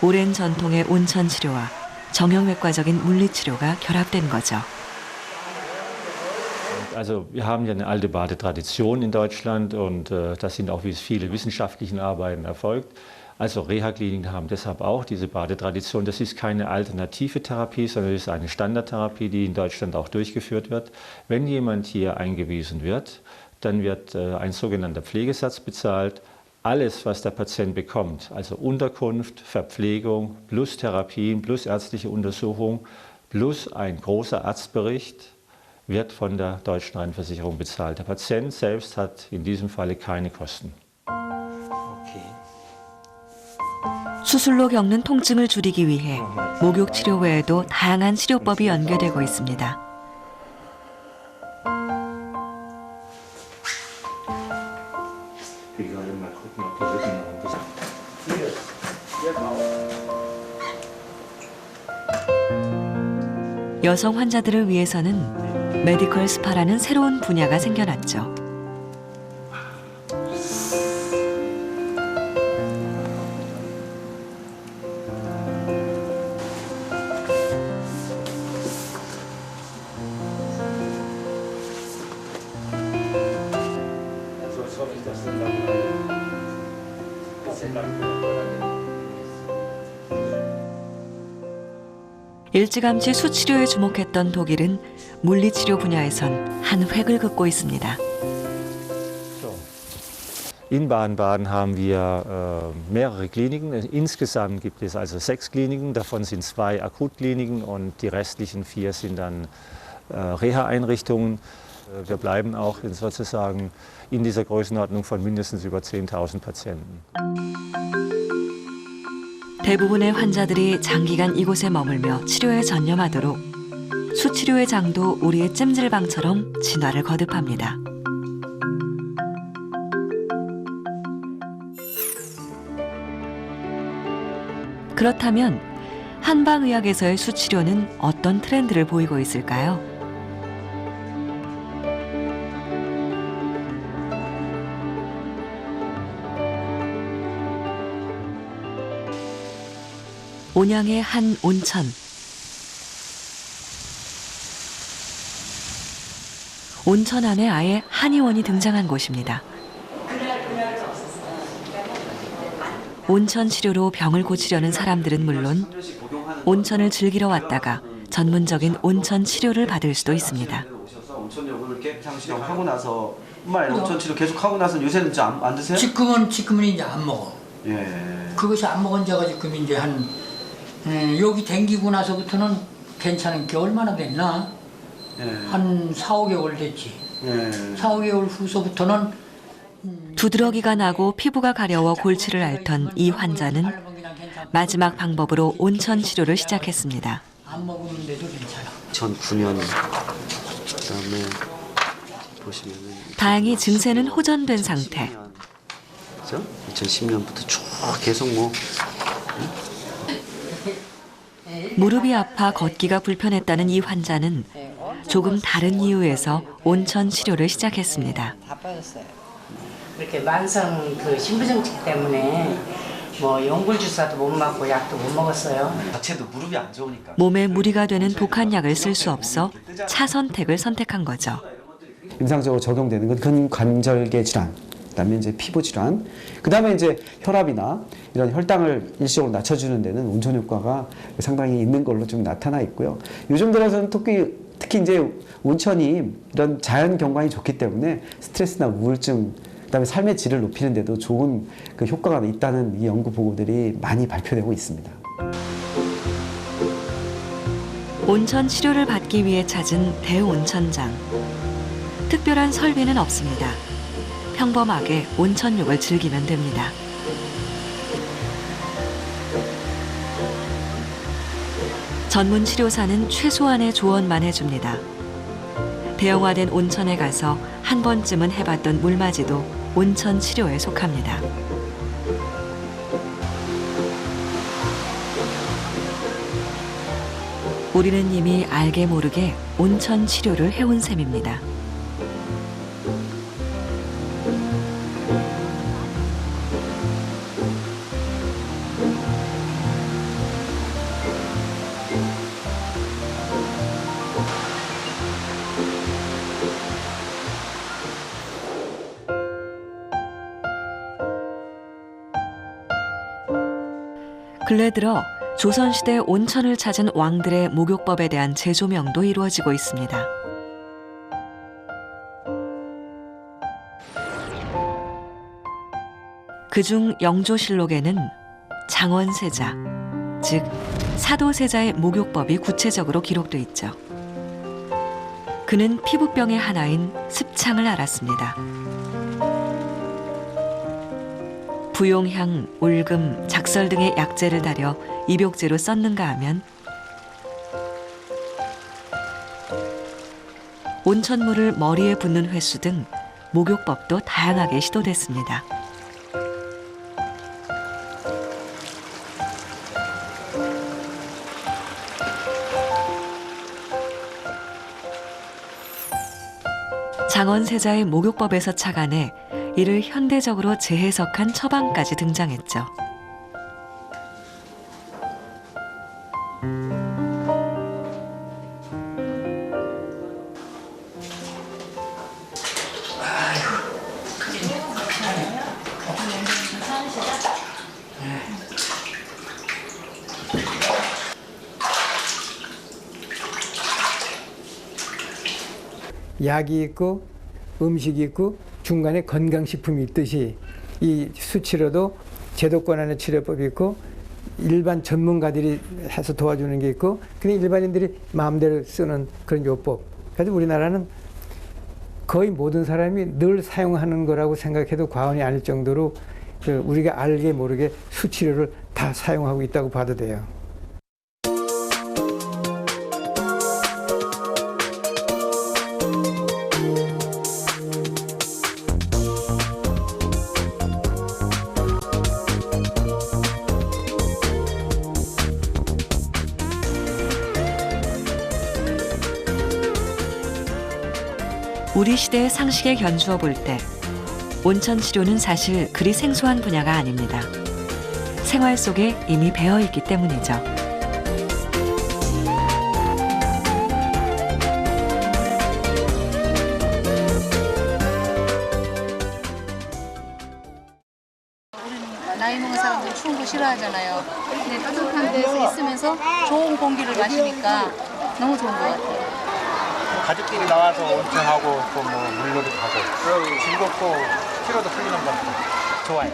오랜 전통의 온천 치료와 정형외과적인 물리치료가 결합된 거죠. Also wir haben ja eine alte Badetradition in Deutschland und das sind auch viele wissenschaftlichen Arbeiten erfolgt. Also Reha-Kliniken haben deshalb auch diese Badetradition. Das ist keine alternative Therapie, sondern es ist eine Standardtherapie, die in Deutschland auch durchgeführt wird. Wenn jemand hier eingewiesen wird, dann wird ein sogenannter Pflegesatz bezahlt. Alles, was der Patient bekommt, also Unterkunft, Verpflegung, plus Therapien, plus ärztliche Untersuchung, plus ein großer Arztbericht, wird von der deutschen Rentenversicherung bezahlt. Der Patient selbst hat in diesem Falle keine Kosten. 수술로 겪는 통증을 줄이기 위해 목욕 치료 외에도 다양한 치료법이 연계되고 있습니다. 여성 환자들을 위해서는 메디컬 스파라는 새로운 분야가 생겨났죠. 일찌감치 수치료에 주목했던 독일은 물리치료 분야에선 한 획을 긋고 있습니다. In Baden-Baden haben wir mehrere Kliniken. Insgesamt gibt es also 6 Kliniken, davon sind 2 Akutkliniken und die restlichen 4 sind dann Reha-Einrichtungen. Wir bleiben auch sozusagen in dieser Größenordnung von mindestens über 10.000 Patienten. 대부분의 환자들이 장기간 이곳에 머물며 치료에 전념하도록 수치료의 장도 우리의 찜질방처럼 진화를 거듭합니다. 그렇다면 한방의학에서의 수치료는 어떤 트렌드를 보이고 있을까요? 온양의 한 온천. 온천 안에 아예 한의원이 등장한 곳입니다. 온천 치료로 병을 고치려는 사람들은 물론 온천을 즐기러 왔다가 전문적인 온천 치료를 받을 수도 있습니다. 온천욕을 깨끗이 하고 나서 온천 치료 계속 하고 나서 요새는 안 드세요? 지금은 이제 안 먹어. 예. 그것이 안 먹은 지가 지금 이제 여기 댕기고 나서부터는 괜찮은 게 얼마나 됐나? 한 4, 5개월 됐지. 4, 5개월 후서부터는 두드러기가 나고 피부가 가려워 골치를 앓던 이 환자는 마지막 방법으로 온천 치료를 시작했습니다. 안 먹으면도 괜찮아. 2009년 그다음에 보시면은 다행히 증세는 호전된 상태. 그죠? 2010년부터 쭉 계속 무릎이 아파 걷기가 불편했다는 이 환자는 조금 다른 이유에서 온천 치료를 시작했습니다. 다 빠졌어요. 이렇게 만성 그 신부정증 때문에 뭐 연골 주사도 못 맞고 약도 못 먹었어요. 자체도 무릎이 안 좋으니까. 몸에 무리가 되는 독한 약을 쓸 수 없어 차선택을 선택한 거죠. 임상적으로 적용되는 건 근관절계 질환, 그다음에 이제 피부 질환, 그다음에 이제 혈압이나 이런 혈당을 일시적으로 낮춰주는 데는 온천 효과가 상당히 있는 걸로 좀 나타나 있고요. 요즘 들어서는 특히 이제 온천이 이런 자연 경관이 좋기 때문에 스트레스나 우울증, 그다음에 삶의 질을 높이는 데도 좋은 그 효과가 있다는 이 연구 보고들이 많이 발표되고 있습니다. 온천 치료를 받기 위해 찾은 대온천장. 특별한 설비는 없습니다. 평범하게 온천욕을 즐기면 됩니다. 전문 치료사는 최소한의 조언만 해줍니다. 대형화된 온천에 가서 한 번쯤은 해봤던 물맞이도 온천 치료에 속합니다. 우리는 이미 알게 모르게 온천 치료를 해온 셈입니다. 근래 들어 조선시대 온천을 찾은 왕들의 목욕법에 대한 재조명도 이루어지고 있습니다. 그중 영조실록에는 장원세자, 즉 사도세자의 목욕법이 구체적으로 기록돼 있죠. 그는 피부병의 하나인 습창을 앓았습니다. 부용향, 울금, 작설 등의 약재를 달여 입욕제로 썼는가 하면 온천물을 머리에 붓는 횟수 등 목욕법도 다양하게 시도됐습니다. 장원세자의 목욕법에서 착안해 이를 현대적으로 재해석한 처방까지 등장했죠. 약이 있고 음식이 있고 중간에 건강식품이 있듯이 이 수치료도 제도권 치료법이 있고 일반 전문가들이 해서 도와주는 게 있고 그냥 일반인들이 마음대로 쓰는 그런 요법. 그래서 우리나라는 거의 모든 사람이 늘 사용하는 거라고 생각해도 과언이 아닐 정도로 우리가 알게 모르게 수치료를 다 사용하고 있다고 봐도 돼요. 우리 시대의 상식에 견주어 볼 때 온천 치료는 사실 그리 생소한 분야가 아닙니다. 생활 속에 이미 배어 있기 때문이죠. 나이 먹은 사람들은 추운 거 싫어하잖아요. 근데 따뜻한 데서 있으면서 좋은 공기를 마시니까 너무 좋은 것 같아요. 가족끼리 나와서 온천하고 또 뭐 물놀이도 하고 즐겁고 피로도 풀리는 것 같아요. 좋아요.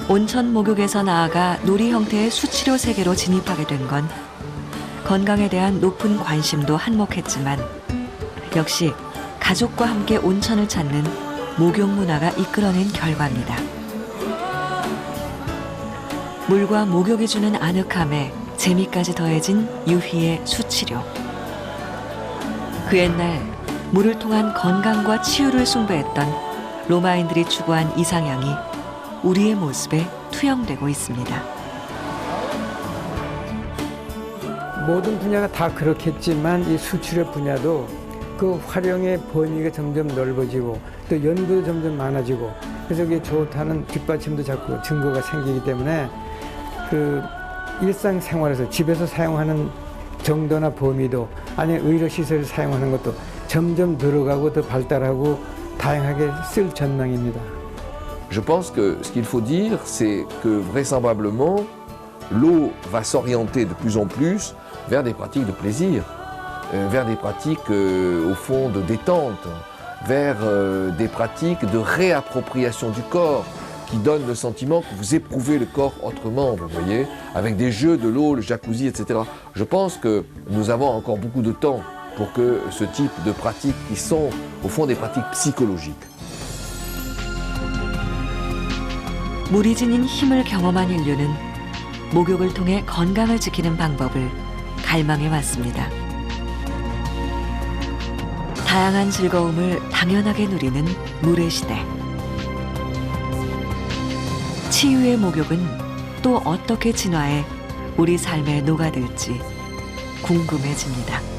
온천 목욕에서 나아가 놀이 형태의 수치료 세계로 진입하게 된 건 건강에 대한 높은 관심도 한몫했지만 역시 가족과 함께 온천을 찾는 목욕 문화가 이끌어낸 결과입니다. 물과 목욕이 주는 아늑함에 재미까지 더해진 유희의 수치료. 그 옛날 물을 통한 건강과 치유를 숭배했던 로마인들이 추구한 이상향이 우리의 모습에 투영되고 있습니다. 모든 분야가 다 그렇겠지만 이 수출의 분야도 그 활용의 범위가 점점 넓어지고 또 연구도 점점 많아지고 그래서 그게 좋다는 뒷받침도 자꾸 증거가 생기기 때문에 그 일상생활에서 집에서 사용하는 정도나 범위도 아니면 의료시설을 사용하는 것도 점점 늘어가고 더 발달하고 다양하게 쓸 전망입니다. Je pense que ce qu'il faut dire, c'est que vraisemblablement, l'eau va s'orienter de plus en plus vers des pratiques de plaisir, vers des pratiques au fond de détente, vers des pratiques de réappropriation du corps qui donnent le sentiment que vous éprouvez le corps autrement, vous voyez, avec des jeux de l'eau, le jacuzzi, etc. Je pense que nous avons encore beaucoup de temps pour que ce type de pratiques qui sont au fond des pratiques psychologiques. 물이 지닌 힘을 경험한 인류는 목욕을 통해 건강을 지키는 방법을 갈망해 왔습니다. 다양한 즐거움을 당연하게 누리는 물의 시대. 치유의 목욕은 또 어떻게 진화해 우리 삶에 녹아들지 궁금해집니다.